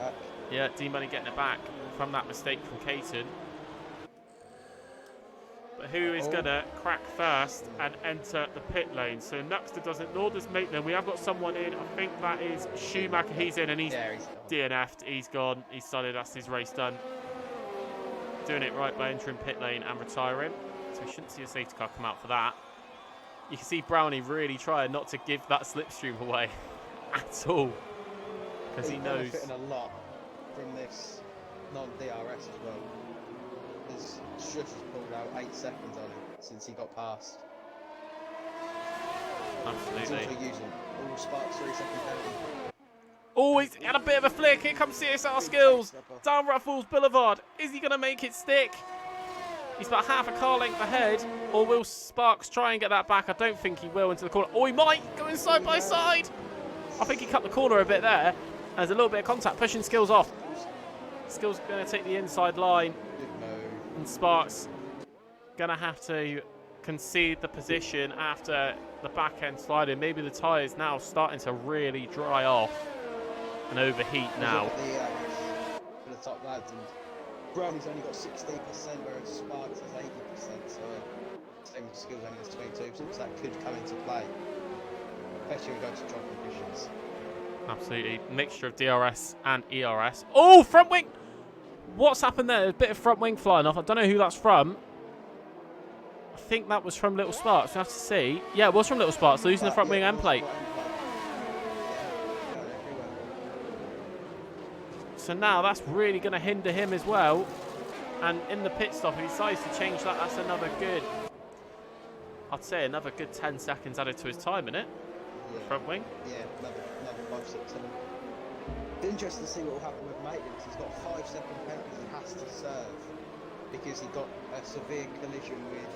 Yeah, D-Money getting it back from that mistake from Caton. But who is going to crack first and enter the pit lane? So Nuxter doesn't, nor does Maitland. We have got someone in. I think that is Schumacher. He's in and he's DNF'd. He's gone. He's solid. That's his race done. Doing it right by entering pit lane and retiring. So we shouldn't see a safety car come out for that. You can see Brownie really trying not to give that slipstream away at all. Because he knows. He's benefiting a lot from this non-DRS as well. His Schuss has pulled out 8 seconds on him since he got past. Absolutely. He's also using all Sparks 3-second penalty. Oh, he's had a bit of a flick. Here comes CSR Skills. Down Ruffles Boulevard. Is he going to make it stick? He's about half a car length ahead. Or will Sparks try and get that back? I don't think he will into the corner. Oh, he might going side by side. I think he cut the corner a bit there. There's a little bit of contact, pushing Skills off. Skills going to take the inside line. And Sparks going to have to concede the position after the back end sliding. Maybe the tyres now starting to really dry off and overheat now. For the top lads, and Brownie's only got 16%, whereas Sparks has 80%. So same Skills only has 22%, so that could come into play, especially when we go to drop conditions. Absolutely. Mixture of DRS and ERS. Oh, front wing! What's happened there? There's a bit of front wing flying off. I don't know who that's from. I think that was from Little Sparks. We have to see. Yeah, it was from Little Sparks, losing the front wing end plate. So now that's really going to hinder him as well. And in the pit stop, if he decides to change that, that's another good, I'd say another good 10 seconds added to his time, isn't it? The front wing. Yeah, another 5, 6, 7. It's interesting to see what will happen with Maitland, because he's got 5-second penalties he has to serve because he got a severe collision with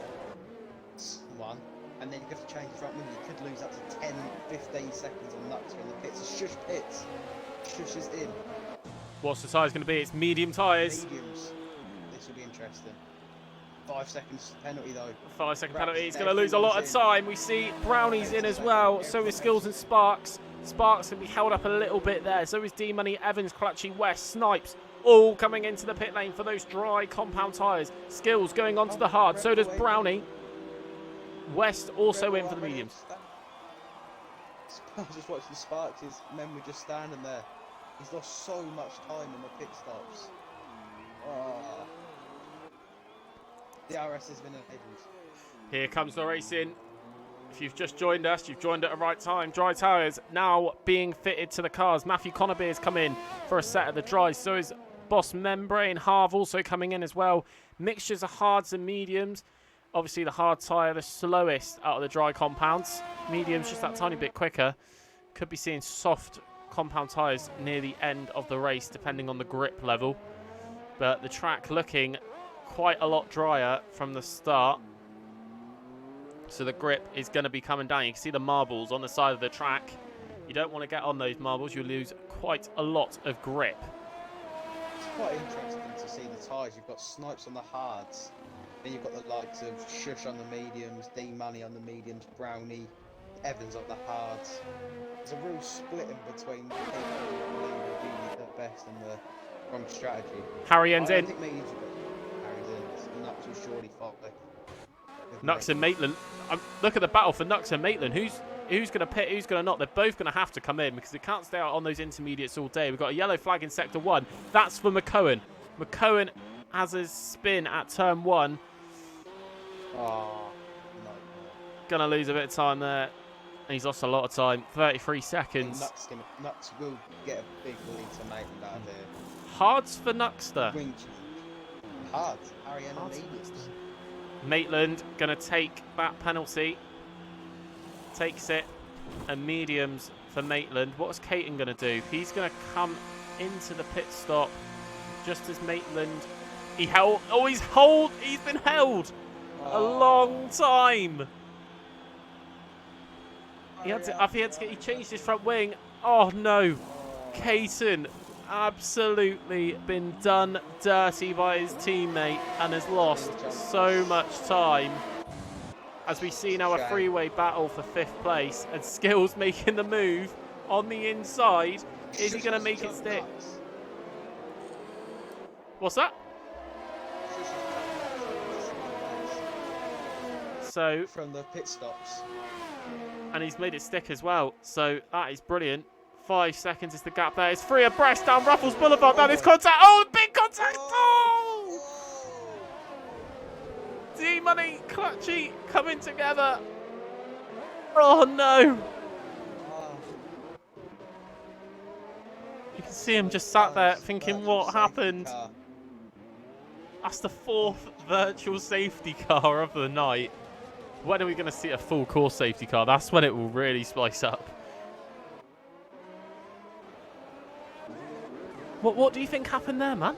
someone, and then you have to change the front wing. You could lose up to 10, 15 seconds on Nux in the pits. Shush pits. Shush is in. What's the tyres going to be? It's medium tyres. Mediums. This will be interesting. 5 seconds penalty though. 5-second penalty. He's going to lose a lot of time. We see Brownie's in as well. So is Skills and Sparks. Sparks going to be held up a little bit there. So is D-Money, Evans, Clutchy, West, Snipes. All coming into the pit lane for those dry compound tyres. Skills going on to the hard. So does Brownie. West also in for the mediums. I was just watching Sparks. His men were just standing there. He's lost so much time in the pit stops. Oh. The RS has been enabled. Here comes the racing. If you've just joined us, you've joined at the right time. Dry tyres now being fitted to the cars. Matthew Conaby has come in for a set of the dries. So is Boss Membrane. Harv also coming in as well. Mixtures of hards and mediums. Obviously the hard tyre, the slowest out of the dry compounds. Mediums just that tiny bit quicker. Could be seeing soft compound tyres near the end of the race, depending on the grip level. But the track looking quite a lot drier from the start. So the grip is going to be coming down. You can see the marbles on the side of the track. You don't want to get on those marbles. You'll lose quite a lot of grip. It's quite interesting to see the tyres. You've got Snipes on the hards. Then you've got the likes of Shush on the mediums, D-Money on the mediums, Brownie, Evans on the hards. There's a real splitting between the people who believe will be the best and the wrong strategy. Harry ends in. I think mediums Harry's in. Nux will surely follow. Nux and Maitland. Look at the battle for Nux and Maitland. Who's going to pit? Who's going to not? They're both going to have to come in because they can't stay out on those intermediates all day. We've got a yellow flag in sector 1. That's for McCohen. McCohen has his spin at turn 1. Oh, no. Going to lose a bit of time there. And he's lost a lot of time. 33 seconds. Nux will get a big lead to Maitland out of there. Hards for Nuxter. Hard. Harry and mediums. Maitland going to take that penalty. Takes it. And mediums for Maitland. What's Caton going to do? He's going to come into the pit stop just as Maitland. He held. Oh, he's been held a long time. He changed his front wing. Oh no. Caton absolutely been done dirty by his teammate and has lost so much time. As we see now a freeway battle for 5th place and Skills making the move on the inside. Is he going to make it stick? What's that? So from the pit stops. And he's made it stick as well. So that is brilliant. 5 seconds is the gap there. It's free abreast down Ruffles Boulevard. Now there's contact. Oh, big contact. Oh! D-Money, Clutchy coming together. Oh, no. You can see him just sat there thinking, what happened? That's the 4th virtual safety car of the night. When are we going to see a full course safety car? That's when it will really spice up. What do you think happened there, man?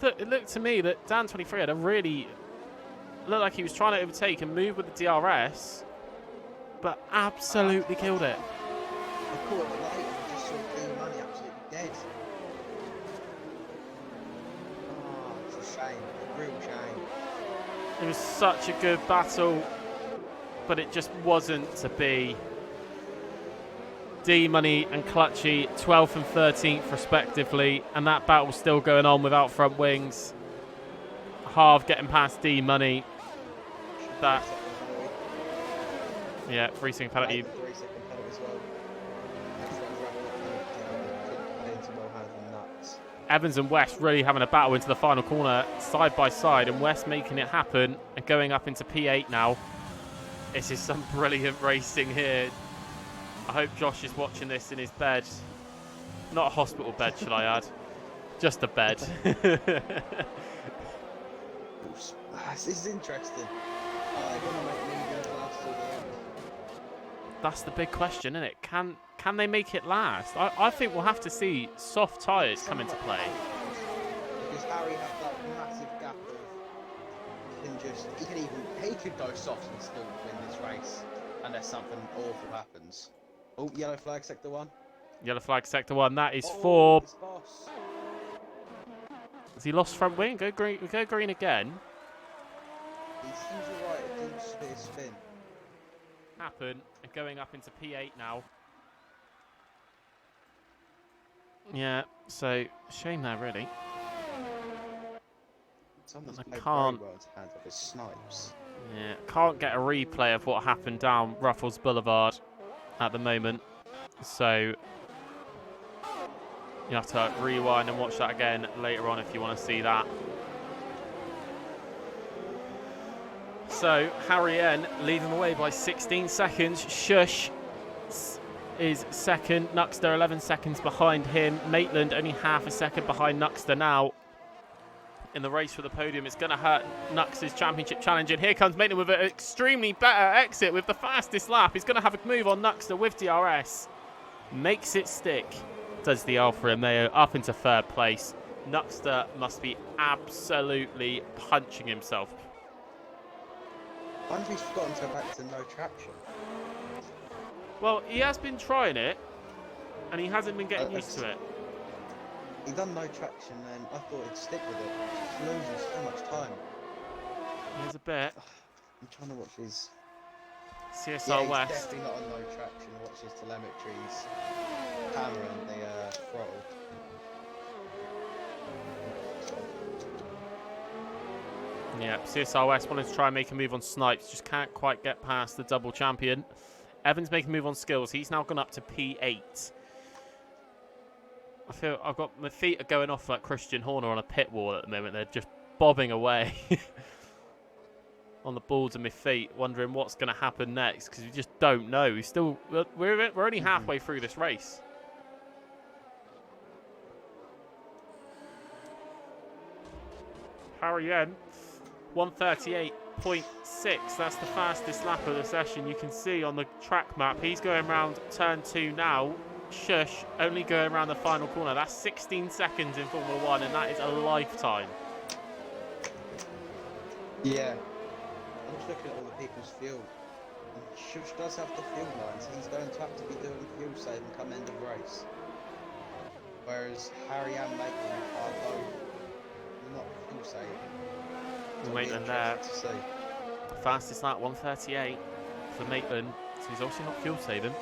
It looked to me that Dan 23 had a really looked like he was trying to overtake and move with the DRS, but absolutely killed it. I caught it late and just saw Clean Money absolutely dead. Oh, it's a shame. A real shame. It was such a good battle, but it just wasn't to be. D-Money and Clutchy, 12th and 13th respectively, and that battle still going on without front wings. Harv getting past D-Money. That, yeah, 3-second penalty. 3-second penalty as well. Evans and West really having a battle into the final corner, side by side, and West making it happen and going up into P8 now. This is some brilliant racing here. I hope Josh is watching this in his bed. Not a hospital bed, should I add? Just a bed. This is interesting. They're going to make mediums last till the end. That's the big question, isn't it? Can they make it last? I think we'll have to see soft tyres come into play. Because Harry had that massive gap of he could go soft and still win this race unless something awful happens. Oh, yellow flag, sector 1. Yellow flag, sector 1. That is for. It's Boss. Has he lost front wing? Go green. Go green again. He seems alright. It didn't spit spin. Happen and going up into P8 now. Yeah. So shame there, really. Someone's I played can't. very well to hands up his snipes. Yeah. Can't get a replay of what happened down Ruffles Boulevard at the moment, so you have to rewind and watch that again later on if you want to see that. So Harry N leading the way by 16 seconds. Shush is second. Nuxter 11 seconds behind him. Maitland only half a second behind Nuxter now. In the race for the podium, it's going to hurt Nux's championship challenge. And here comes Maitland with an extremely better exit with the fastest lap. He's going to have a move on Nuxter with DRS. Makes it stick. Does the Alfa Romeo up into third place. Nuxter must be absolutely punching himself. I wonder if he's forgotten to go back to no traction. Well, he has been trying it, and he hasn't been getting used to it. He done no traction, then I thought he'd stick with it. He's losing so much time. Here's a bit. I'm trying to watch his. CSR Yeah, he's West. definitely not on no traction. Watch his telemetries, camera, and the throttle. Yeah, CSR West wanted to try and make a move on Snipes, just can't quite get past the double champion. Evans making a move on Skills. He's now gone up to P8. I feel my feet are going off like Christian Horner on a pit wall at the moment. They're just bobbing away on the balls of my feet, wondering what's going to happen next because we just don't know. We're only halfway through this race. Harry N, 138.6. That's the fastest lap of the session. You can see on the track map. He's going around turn 2 now. Shush, only going around the final corner. That's 16 seconds in Formula 1, and that is a lifetime. Yeah. I'm just looking at all the people's fuel. And Shush does have the fuel lines. He's going to have to be doing fuel saving come end of race. Whereas Harry and Maitland are both not fuel saving. Maitland there. Fastest lap, 138 for Maitland. So he's obviously not fuel saving.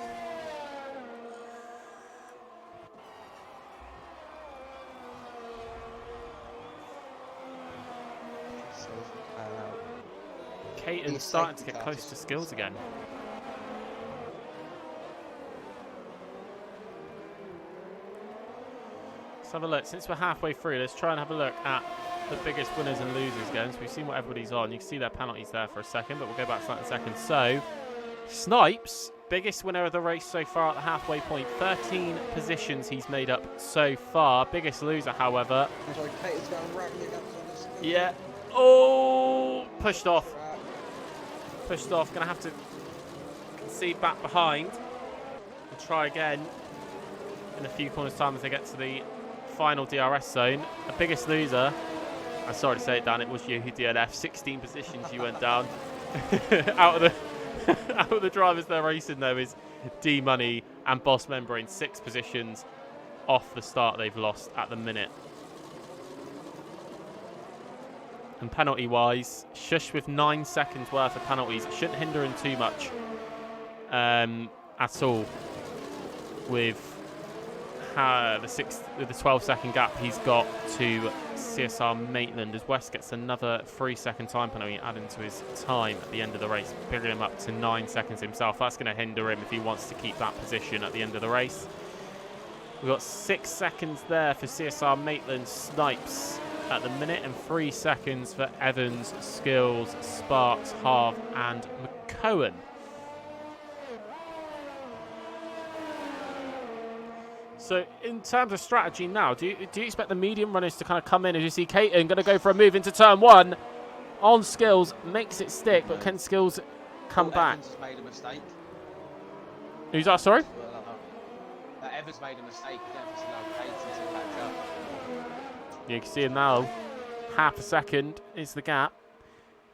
Caton's starting to get close to Skills again. Let's have a look. Since we're halfway through, let's try and have a look at the biggest winners and losers again. So we've seen what everybody's on. You can see their penalties there for a second, but we'll go back to that in a second. So, Snipes, biggest winner of the race so far at the halfway point. 13 positions he's made up so far. Biggest loser, however. Yeah. Oh, pushed off. Pushed off. Going to have to concede back behind and try again in a few corners' time as they get to the final DRS zone. The biggest loser, I'm sorry to say it, Dan. It was you who DNF. 16 positions you went down. out of the out of the drivers they're racing though is D Money and Boss Member in 6 positions off the start they've lost at the minute. And penalty wise, Shush with 9 seconds worth of penalties. It shouldn't hinder him too much at all. With the 12-second gap he's got to CSR Maitland, as West gets another 3-second time penalty added to his time at the end of the race, bringing him up to 9 seconds himself. That's going to hinder him if he wants to keep that position at the end of the race. We've got 6 seconds there for CSR Maitland Snipes at the minute, and 3 seconds for Evans, Skills, Sparks, Harv, and McCohen. So in terms of strategy now, do you expect the medium runners to kind of come in? As you see, Caton going to go for a move into turn 1 on Skills, makes it stick, but can Skills come back? Evans made a mistake. Who's that, sorry? Evans made a mistake. He definitely allowed Caton to catch up. You can see him now. Half a second is the gap.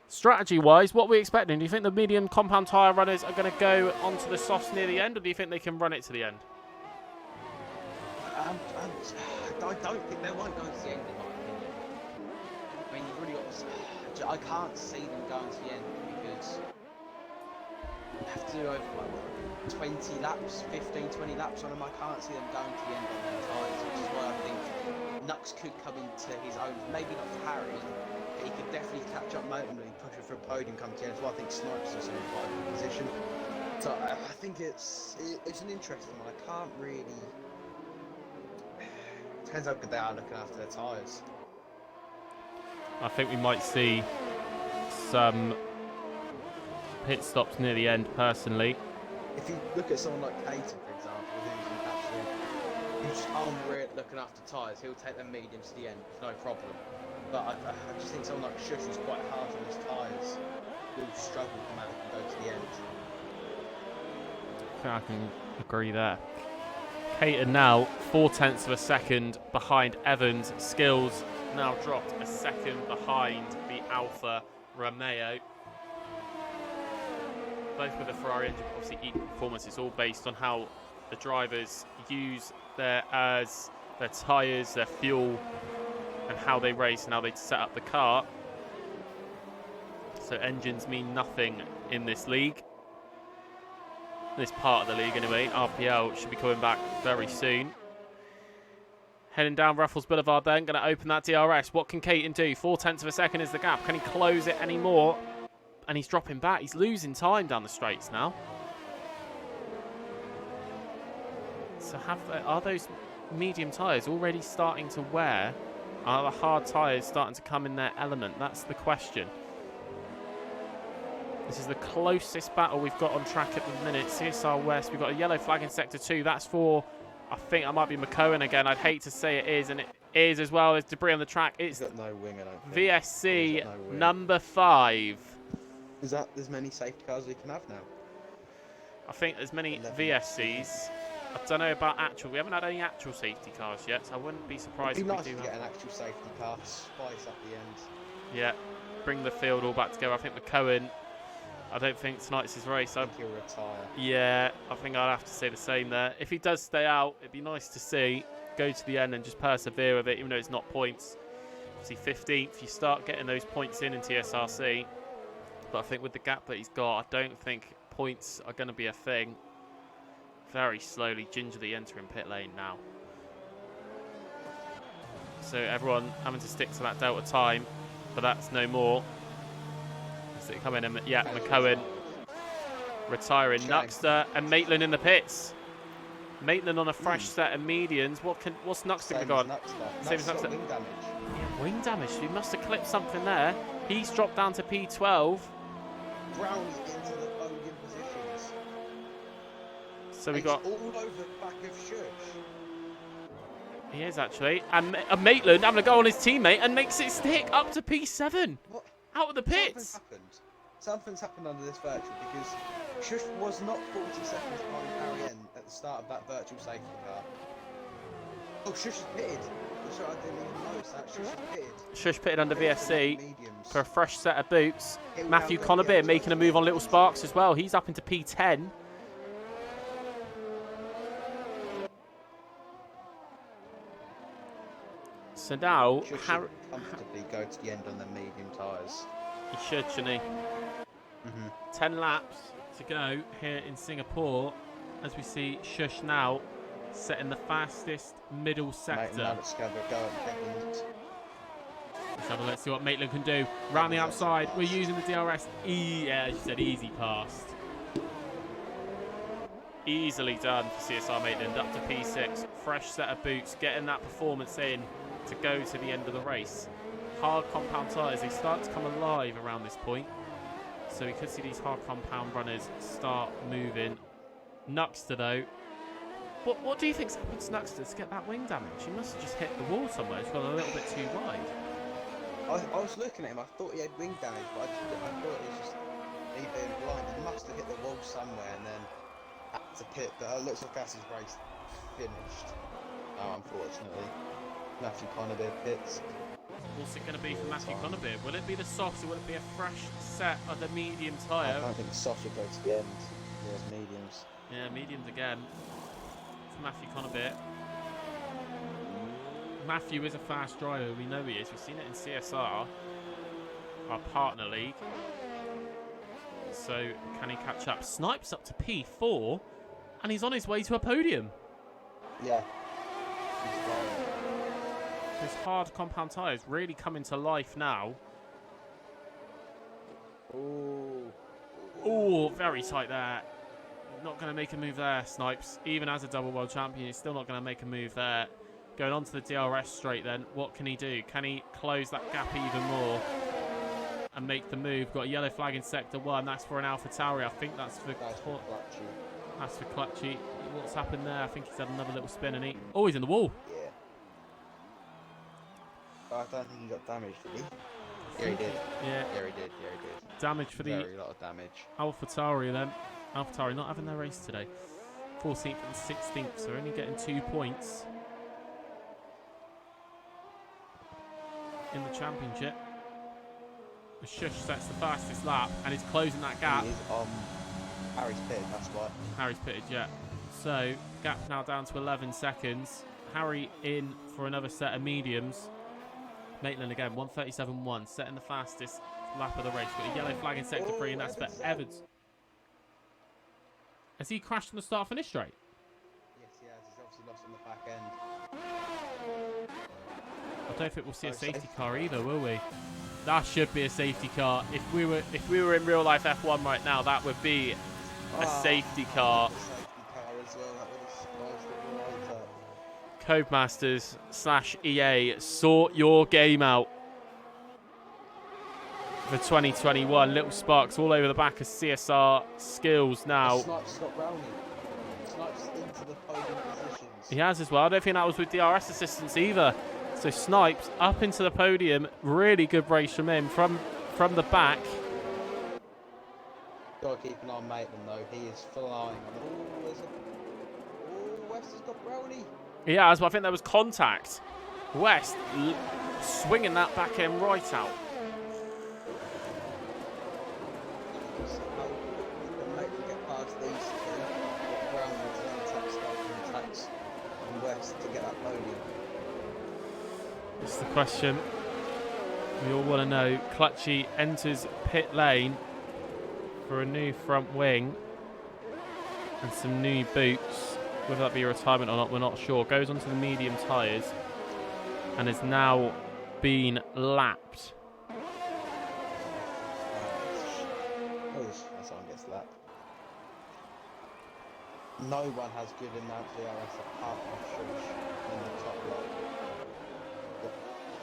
Strategy-wise, what are we expecting? Do you think the medium compound tyre runners are going to go onto the softs near the end, or do you think they can run it to the end? I don't think they won't go to the end, in my opinion. I mean, you've really got to, I can't see them going to the end because you have to do over like 20 laps, 15, 20 laps on them. I can't see them going to the end on their tyres, which is why I think Nux could come into his own, maybe not Harry, but he could definitely catch up Maitland and push it for a podium come to the end. So I think Snipes is in a quite good position. So I think it's an interesting one. I can't really. Depends how good they are looking after their tyres. I think we might see some pit stops near the end, personally. If you look at someone like Caton, for example, who's just unreal looking after tyres, he'll take them medium to the end, no problem. But I just think someone like Shush, who's quite hard on his tyres, will struggle to come out and go to the end. I think I can agree there. Caton now 0.4 of a second behind Evans. Skills now dropped a second behind the Alfa Romeo. Both with a Ferrari engine, obviously equal performance. It's all based on how the drivers use their tyres, their fuel, and how they race and how they set up the car. So engines mean nothing in this league. This part of the league anyway. RPL should be coming back very soon. Heading down Raffles Boulevard then, going to open that DRS. What can Caton do? 0.4 of a second is the gap. Can he close it anymore? And he's dropping back. He's losing time down the straights now. So are those medium tyres already starting to wear? Are the hard tyres starting to come in their element? That's the question. This is the closest battle we've got on track at the minute. CSR West, we've got a yellow flag in Sector 2. That's for, I think that might be McCohen again. I'd hate to say it is, and it is as well. There's debris on the track. It's He's got no wing, I don't think. VSC number 5. Is that as many safety cars we can have now? I think there's many VSCs. I don't know about actual. We haven't had any actual safety cars yet, so I wouldn't be surprised if we do. It'd be nice to get an actual safety car to spice up the end. Yeah, bring the field all back together. I think McCohen, I don't think tonight's his race. I think he'll retire. Yeah, I think I'd have to say the same there. If he does stay out, it'd be nice to see. Go to the end and just persevere with it, even though it's not points. Obviously 15th, you start getting those points in TSRC. But I think with the gap that he's got, I don't think points are going to be a thing. Very slowly, gingerly entering pit lane now. So everyone having to stick to that delta time, but that's no more. So they come in and, yeah, McCohen retiring. Nuxter and Maitland in the pits. Maitland on a fresh set of medians. What's Nuxter going to go on? Same as Nuxter. Wing damage. Yeah, wing damage. He must have clipped something there. He's dropped down to P12. Brown's into the podium positions. So we got all over the back of Shush. He is actually, and Maitland having a go on his teammate and makes it stick up to P7. What? Out of the pits. Something's happened under this virtual because Shush was not 40 seconds behind Harry N at the start of that virtual safety car. Oh, Shush is pitted. That's right, I didn't even notice that. Shush is pitted. Shush pitted under VSC Mediums. for a fresh set of boots. Here we Matthew go, Conover yeah, making a move on Little Sparks as well. He's up into P10. So now, Shush should comfortably go to the end on the medium tyres. he should, shouldn't he? 10 laps to go here in Singapore as we see Shush now setting the fastest middle sector. Let's go at Let's see what Maitland can do. Round the outside, we're using the DRS. Yeah, as you said, easy pass. Easily done for CSR Maitland, up to P6. Fresh set of boots, getting that performance in to go to the end of the race. Hard compound tyres, they start to come alive around this point. So we could see these hard compound runners start moving. Nuxter though. What do you think's happened to Nuxter to get that wing damage? He must have just hit the wall somewhere. He's gone a little bit too wide. I was looking at him, I thought he had wing damage, but I thought it was just me being blind. He must have hit the wall somewhere and then had to pit. But it looks like that's his race finished. Oh, unfortunately. Matthew Conover pits. What's it going to be for Matthew Conover? Will it be the softs or will it be a fresh set of the medium tyre? I don't think soft should go to the end. There's mediums. Yeah, mediums again for Matthew Conover. Matthew is a fast driver, we know he is. We've seen it in CSR, our partner league. So can he catch up? Snipes up to P4 and he's on his way to a podium. Yeah. His hard compound tyres really coming to life now. Oh, very tight there. Not going to make a move there, Snipes. Even as a double world champion, he's still not going to make a move there. Going on to the DRS straight then. What can he do? Can he close that gap even more and make the move? Got a yellow flag in sector 1. That's for an AlphaTauri. I think that's for Clutchy. That's for Clutchy. What's happened there? I think he's had another little spin and oh, he's in the wall. Yeah. I don't think he got damaged, did he? Yeah, he did. Yeah. Yeah, he did. Yeah, he did. Damage for the lot of damage. AlphaTauri then. AlphaTauri not having their race today. 14th and 16th, so only getting 2 points in the championship. The Shush sets the fastest lap and is closing that gap. He is on Harry's pitted, that's why. Harry's pitted, yeah. So gap now down to 11 seconds. Harry in for another set of mediums. Maitland again, 1:37.1, setting the fastest lap of the race. Got a yellow flag in sector 3, and that's for Evans. Has he crashed on the start finish straight? Yes, he has. He's obviously lost on the back end. I don't think we'll see a safety car either, will we? That should be a safety car. If we were in real life F1 right now, that would be a safety car. Codemasters / EA, sort your game out for 2021. Little sparks all over the back of CSR skills now. Snipes got Brownie. Snipes into the podium positions. He has as well. I don't think that was with DRS assistance either. So Snipes up into the podium. Really good race from him from the back. Got to keep an eye on Maitland though. He is flying. West has got Brownie. He has, but I think there was contact. West swinging that back end right out. Get past these two. Brown and West to get that podium. It's the question we all want to know. Clutchy enters pit lane for a new front wing and some new boots. Whether that be a retirement or not, we're not sure. Goes onto the medium tyres and has now been lapped. Someone gets lapped. No one has good amount of DRS apart from Shush in the top lot. The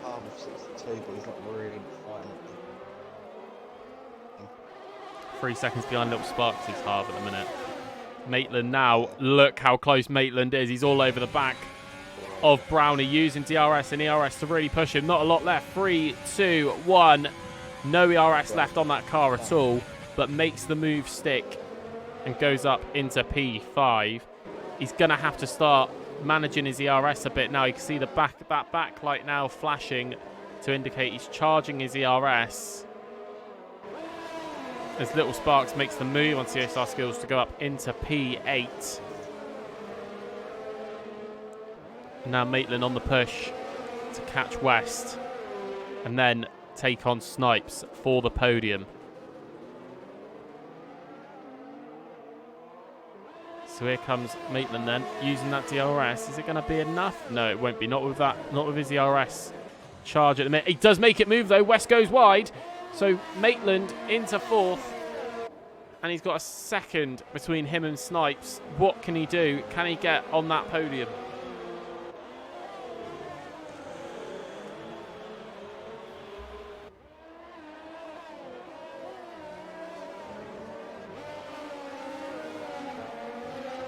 palm of 62, but he's not really fighting it. 3 seconds behind Little Sparks, he's half at the minute. Maitland now, look how close Maitland is. He's all over the back of Brownie, using DRS and ERS to really push him. Not a lot left. 3, 2, 1. No ERS left on that car at all, but makes the move stick and goes up into P5. He's going to have to start managing his ERS a bit now. You can see that backlight now flashing to indicate he's charging his ERS. As Little Sparks makes the move on CSR Skills to go up into P8. Now Maitland on the push to catch West and then take on Snipes for the podium. So here comes Maitland then, using that DRS. Is it going to be enough? No, it won't be. Not with that. Not with his DRS charge at the minute. He does make it move though. West goes wide. So Maitland into 4th. And he's got a second between him and Snipes. What can he do? Can he get on that podium?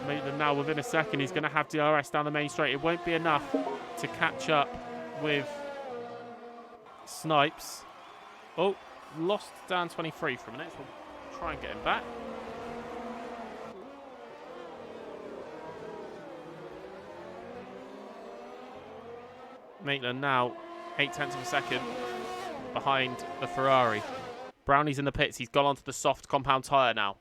Maitland now within a second. He's going to have DRS down the main straight. It won't be enough to catch up with Snipes. Oh, lost down 23 for a minute. So we'll try and get him back. Maitland now 0.8 of a second behind the Ferrari. Brownie's in the pits. He's gone onto the soft compound tyre now.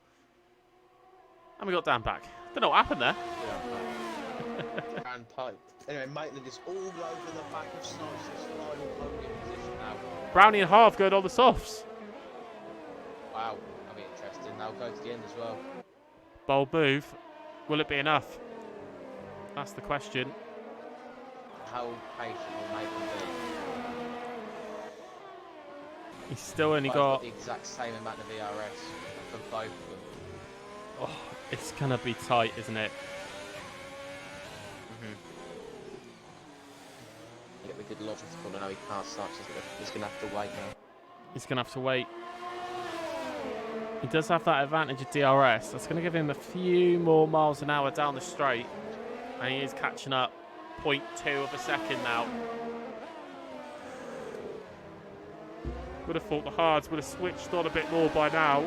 And we got Dan back. Don't know what happened there. Yeah. And tight. Anyway, Maitland is all over the back of Snipes' final podium position now. Brownie and half going on the softs. Wow, that'll be interesting. They'll go to the end as well. Bold move. Will it be enough? That's the question. How patient will Maitland be? He's still only Both got... the exact same amount of ERS for both of them. Oh, it's going to be tight, isn't it? Yeah, we did logic to call. No, he can't start. He's going to have to wait now. He's going to have to wait. He does have that advantage of DRS. That's going to give him a few more miles an hour down the straight. And he is catching up 0.2 of a second now. Would have thought the hards would have switched on a bit more by now.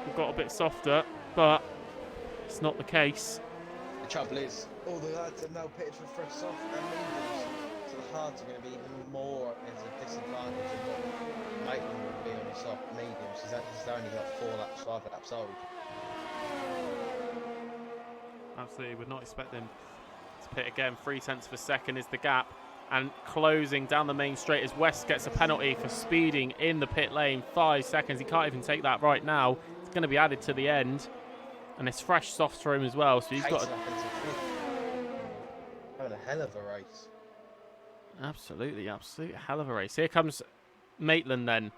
We've got a bit softer, but it's not the case. The trouble is, all the lads are now pitted for fresh soft and mediums. So the hards are going to be even more as a disadvantage than what Maitland will be on the soft mediums. He's only got 4 laps, 5 laps old. Absolutely, would not expect him to pit again. 0.3 of a second is the gap. And closing down the main straight as West gets a penalty for speeding in the pit lane. 5 seconds. He can't even take that right now. It's going to be added to the end. And it's fresh softs for him as well. So he's got having a hell of a race. Absolutely, absolute hell of a race. Here comes Maitland then.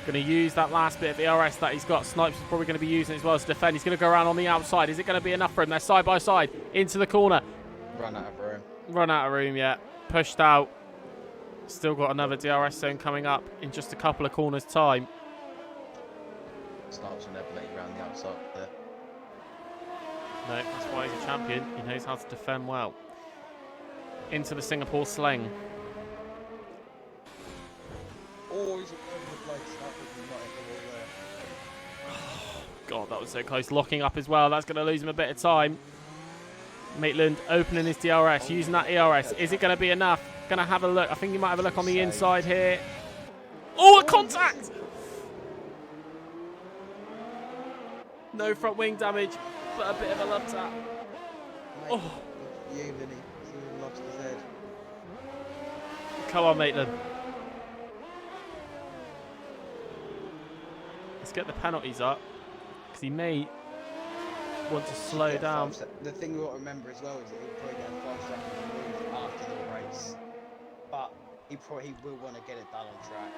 Going to use that last bit of ERS that he's got. Snipes is probably going to be using it as well to defend. He's going to go around on the outside. Is it going to be enough for him? They're side by side into the corner. Run out of room. Run out of room, yeah. Pushed out. Still got another DRS zone coming up in just a couple of corners' time. Snipes will never let you round the outside there. No, that's why he's a champion. He knows how to defend well. Into the Singapore sling. Oh, he's all over the place. That was not in the wall there. God, that was so close. Locking up as well. That's going to lose him a bit of time. Maitland opening his DRS, using that ERS. Is it going to be enough? Going to have a look. I think he might have a look on the inside here. Oh, a contact! No front wing damage, but a bit of a love tap. Oh. He's even lost his head. Come on, Maitland. Let's get the penalties up, because he may want to slow down. The thing we want to remember as well is that he'll probably get a 5 second move after the race, but he will want to get it done on track.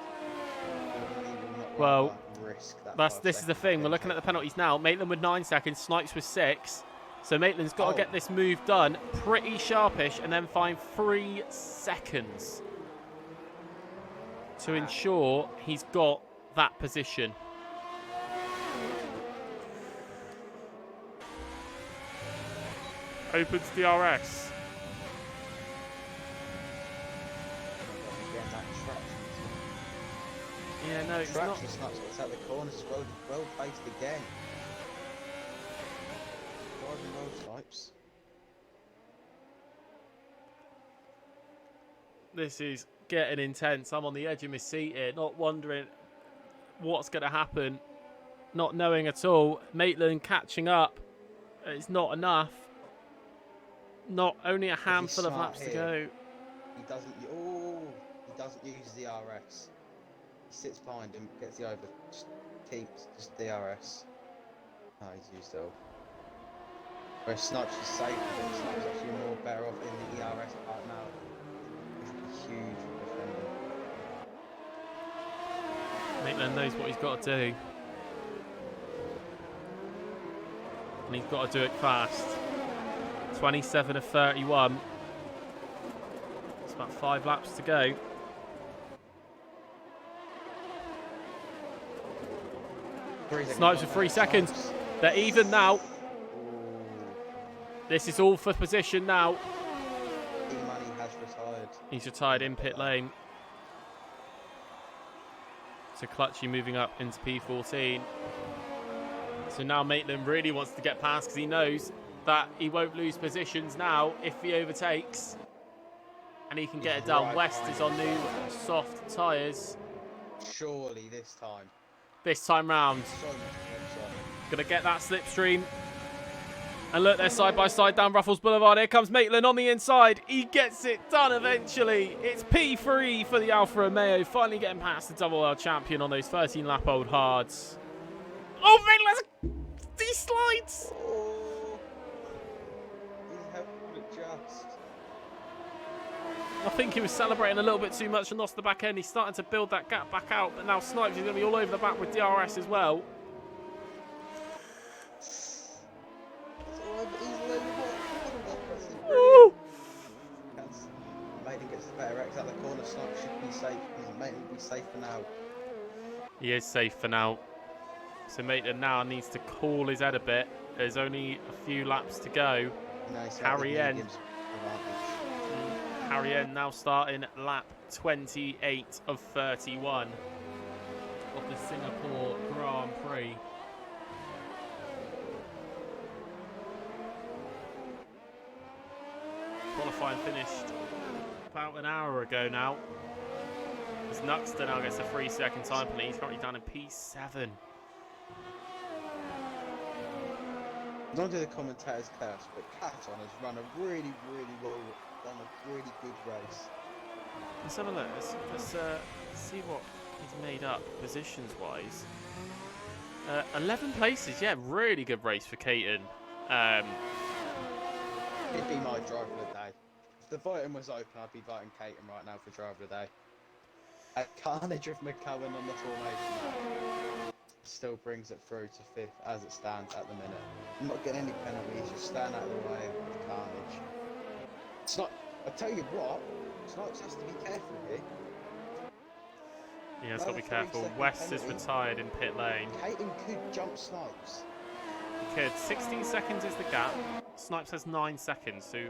Well, risk that this is the thing. We're looking at the penalties now. Maitland with 9 seconds, Snipes with 6. So Maitland's got to get this move done pretty sharpish and then find 3 seconds to ensure he's got that position. Opens DRS. Yeah, no, it's not. It's out the corner. It's well placed again. Driving well, Snipes. This is getting intense. I'm on the edge of my seat here, not wondering what's going to happen. Not knowing at all. Maitland catching up. It's not enough. Not only a handful of laps to go. He doesn't. Oh, he doesn't use the RS. He sits behind him, gets the over, just keeps just DRS. Oh, he's used it all. Where Snipes is safe, but Snipes actually more better off in the ERS part now. It's huge defender. Maitland knows what he's got to do. And he's got to do it fast. 27 of 31. It's about 5 laps to go. Snipes with 3 seconds. They're even now. This is all for position now. E-Money has retired. He's retired in pit lane. So Clutchy moving up into P14. So now Maitland really wants to get past because he knows that he won't lose positions now if he overtakes. And he can get it done. West is on new soft tyres. Surely this time. This time round. So much closer. Gonna get that slipstream. And look, they're side by side down Ruffles Boulevard. Here comes Maitland on the inside. He gets it done eventually. It's P3 for the Alfa Romeo. Finally getting past the double world champion on those 13-lap-old hards. Oh, Maitland! He slides! Oh, he's helping it just. I think he was celebrating a little bit too much and lost the back end. He's starting to build that gap back out. But now Snipes is going to be all over the back with DRS as well. Ooh. Maitland gets the better X out of the corner. Snipes should be safe. Maitland will be safe for now. He is safe for now. So Maitland now needs to cool his head a bit. There's only a few laps to go. Harry N now starting lap 28 of 31 of the Singapore Grand Prix. Qualifying finished about an hour ago now. As Nuxter now gets a 3-second time penalty. He's currently down in P7. Not do the commentators curse, but Caton has run a really well, done a really good race. Let's have a look. Let's see what he's made up positions-wise. 11 places, yeah, really good race for Caton. It'd be my driver of the day. If the voting was open, I'd be voting Caton right now for driver of the day. Carnage of McCowan on the formation still brings it through to 5th as it stands at the minute. I'm not getting any penalties, just stand out of the way of Carnage. It's not, I tell you what, Snipes has to be careful here. Yeah, he's got to be careful. West is retired in pit lane. Caton could jump Snipes. He could. 16 seconds is the gap. Snipes has 9 seconds, so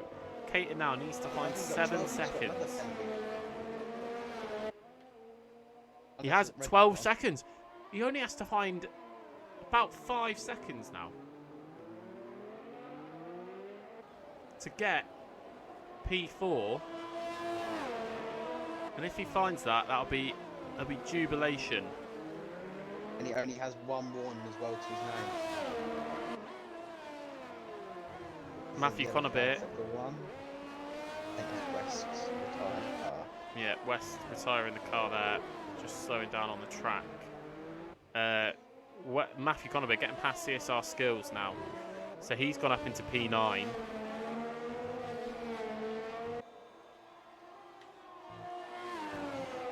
Caton now needs to find 7 seconds. He has 12 seconds. He only has to find about 5 seconds now to get P4. And if he finds that, that'll be jubilation. And he only has 1 warning as well to his name. Matthew Conabit. Yeah, West retiring the car there, just slowing down on the track. Matthew Conabit getting past CSR Skills now, so he's gone up into P9.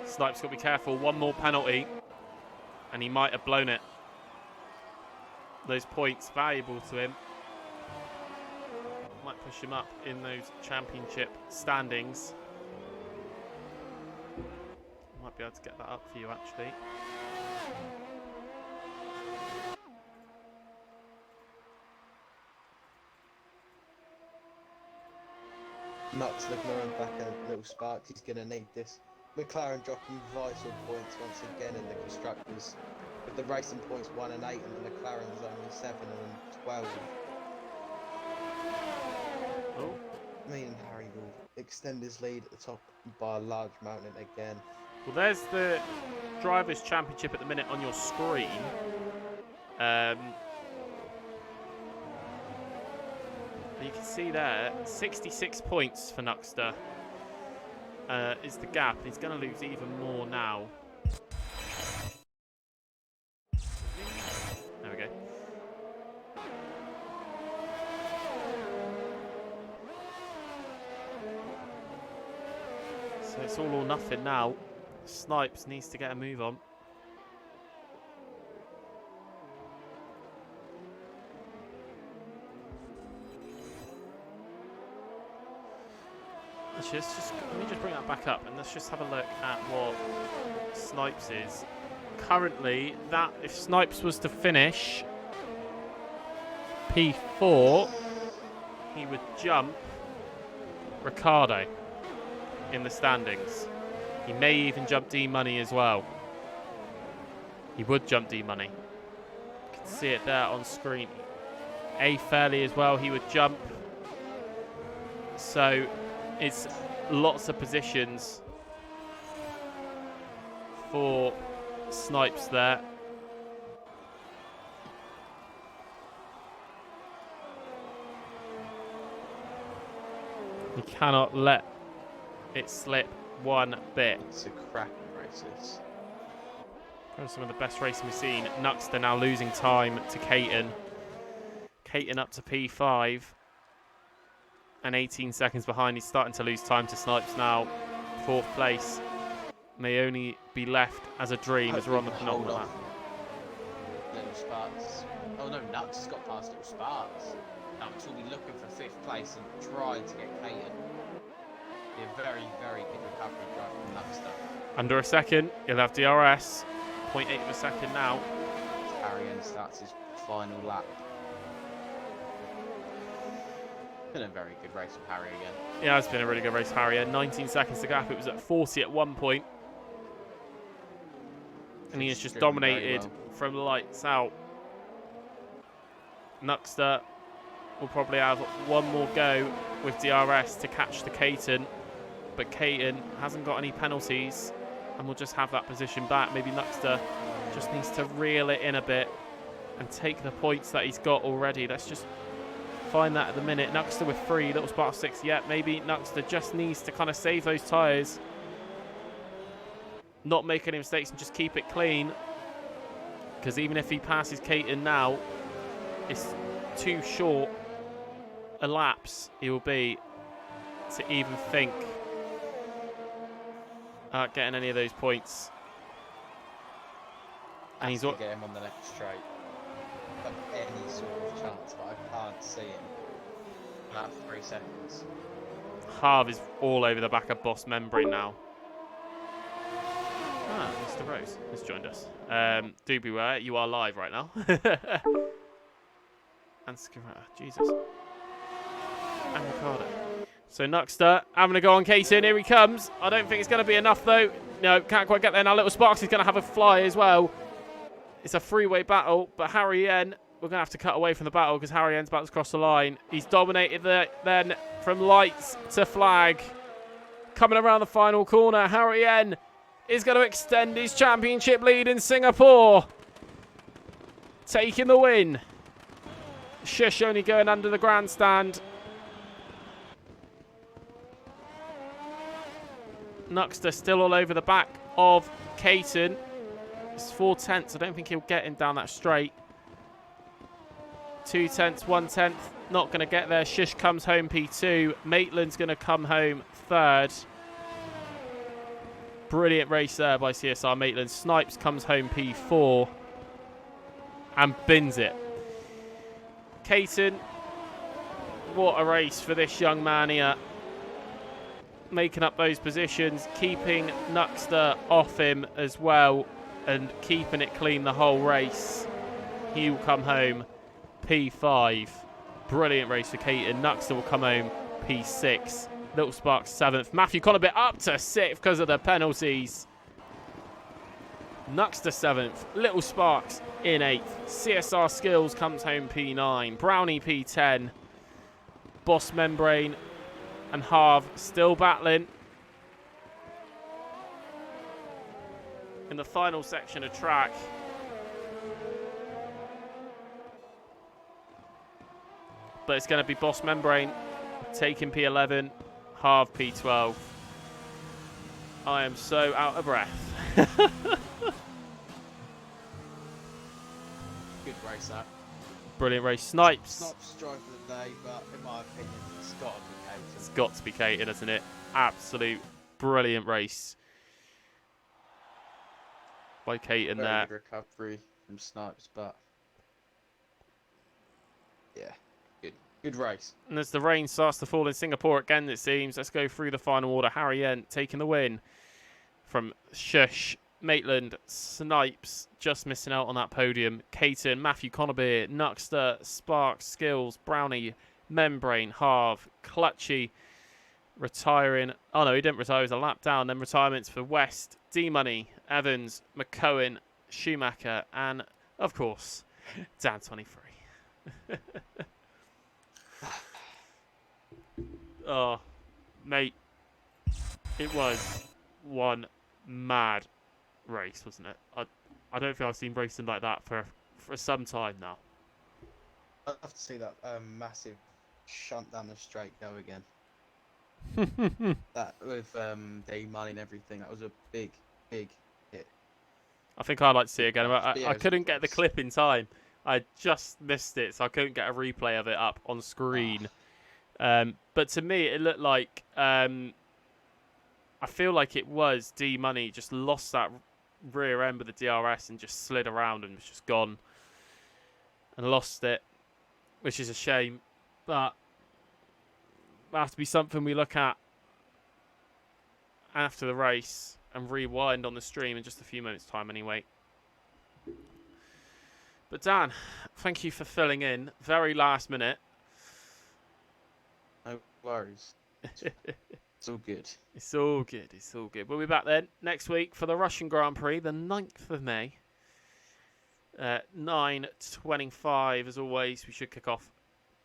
Snipes got to be careful. 1 more penalty, and he might have blown it. Those points valuable to him. Might push him up in those championship standings. Might be able to get that up for you, actually. Nuts ignoring back a little sparks. He's going to need this. McLaren dropping vital points once again in the constructors. With the racing points 1 and 8, and the McLaren's only 7 and 12. Oh, me and Harry will extend his lead at the top by a large mountain again. Well, there's the Drivers' Championship at the minute on your screen. You can see there, 66 points for Nuxter is the gap. He's going to lose even more now. There we go. So it's all or nothing now. Snipes needs to get a move on. Let me just bring that back up and let's just have a look at what Snipes is. Currently, that if Snipes was to finish P4, he would jump Ricardo in the standings. He may even jump D-Money as well. He would jump D-Money. You can see it there on screen. A Fairley as well, he would jump. So it's lots of positions for Snipes there. You cannot let it slip one bit. It's a cracking races. Probably some of the best racing we've seen. Nuxter now losing time to Caton. Caton up to P5. And 18 seconds behind. He's starting to lose time to Snipes now. 4th place may only be left as a dream as we're on the penultimate lap. Little Sparks. Oh no, Nux has got past Little Sparks. Nux will be looking for 5th place and trying to get Caton. Be a very, very good recovery drive from Nuxter. Under a second, he'll have DRS. 0.8 of a second now. Harry starts his final lap. Been a very good race with Harry again. Yeah, it's been a really good race, Harry. 19 seconds to gap. It was at 40 at one point. And he has just dominated from the lights out. Nuxter will probably have one more go with DRS to catch the Caton. But Caton hasn't got any penalties and will just have that position back. Maybe Nuxter just needs to reel it in a bit and take the points that he's got already. Let's just find that at the minute. Nuxter with 3, Little Spark 6. Yeah, maybe Nuxter just needs to kind of save those tyres. Not make any mistakes and just keep it clean. Because even if he passes Caton now, it's too short a lapse he will be to even think getting any of those points. And he's to get him on the next straight. Of any sort of chance, but I can't see him. About 3 seconds. Harv is all over the back of Boss Membrane now. Ah, Mr. Rose has joined us. Do beware, you are live right now. And Skirata, Jesus. And Ricardo. So Nuxter having a go on Caton. Here he comes. I don't think it's going to be enough though. No, can't quite get there now. Little Sparks is going to have a fly as well. It's a three-way battle, but Harry N, we're going to have to cut away from the battle because Harry N's about to cross the line. He's dominated then from lights to flag. Coming around the final corner, Harry N is going to extend his championship lead in Singapore. Taking the win. Shush only going under the grandstand. Nuxter still all over the back of Caton. It's 4 tenths. I don't think he'll get him down that straight. 2 tenths, 1 tenth. Not going to get there. Shush comes home P2. Maitland's going to come home 3rd. Brilliant race there by CSR Maitland. Snipes comes home P4. And bins it. Caton, what a race for this young man here. Making up those positions, keeping Nuxter off him as well, and keeping it clean the whole race. He will come home P5. Brilliant race for Caton. Nuxter will come home P6. Little Sparks 7th. Matthew Conabit up to 6th because of the penalties. Nuxter 7th. Little Sparks in 8th. CSR Skills comes home P9. Brownie P10. Boss Membrane and Harv still battling. In the final section of track. But it's going to be Boss Membrane taking P11, Harv P12. I am so out of breath. Good race, that. Brilliant race. Snipes. Snipes drive for the day, but in my opinion, it's got to be Caton. It's got to be Caton, isn't it? Absolute brilliant race by Caton Very there. good recovery from Snipes, but yeah, good race. And as the rain starts to fall in Singapore again, it seems, let's go through the final order. Harry Ent taking the win from Shush, Maitland, Snipes, just missing out on that podium. Caton, Matthew Conabeer, Nuxter, Sparks, Skills, Brownie, Membrane, Harv, Clutchy, retiring. Oh no, he didn't retire, he was a lap down. Then retirements for West, D-Money, Evans, McCohen, Schumacher, and of course, Dan 23. Oh, mate, it was one mad race, wasn't it? I don't think I've seen racing like that for some time now. I'd have to see that massive shunt down the straight go again. That with D-Money and everything, that was a big hit. I think I'd like to see it again. I Yeah, couldn't get the clip in time. I just missed it, so I couldn't get a replay of it up on screen. But to me, it looked like I feel like it was D-Money just lost that rear end with the DRS and just slid around and was just gone and lost it, which is a shame. But that has to be something we look at after the race and rewind on the stream in just a few minutes' time anyway. But Dan, thank you for filling in. Very last minute. No worries. It's all good. It's all good. It's all good. We'll be back then next week for the Russian Grand Prix, the 9th of May. 9:25, as always. We should kick off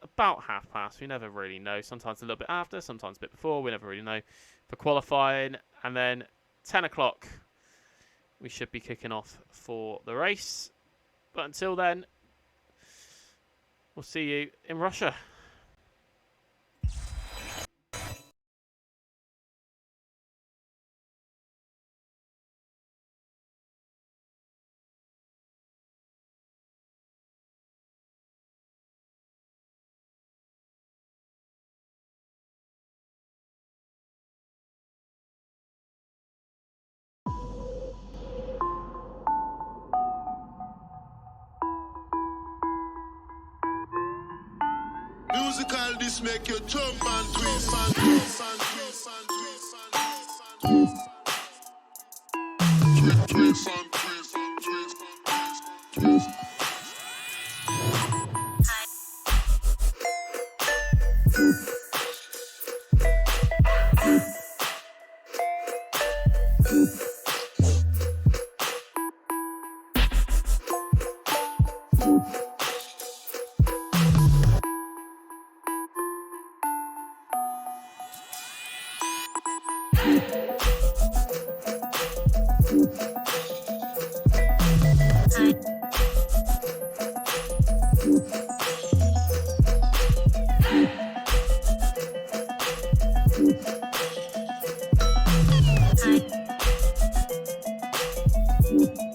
about past. We never really know. Sometimes a little bit after, sometimes a bit before. We never really know. For qualifying. And then 10 o'clock, we should be kicking off for the race. But until then, we'll see you in Russia. Musical, this make you jump and twist and twist and twist and twist and twist and twist and twist and twist and twist. Hi.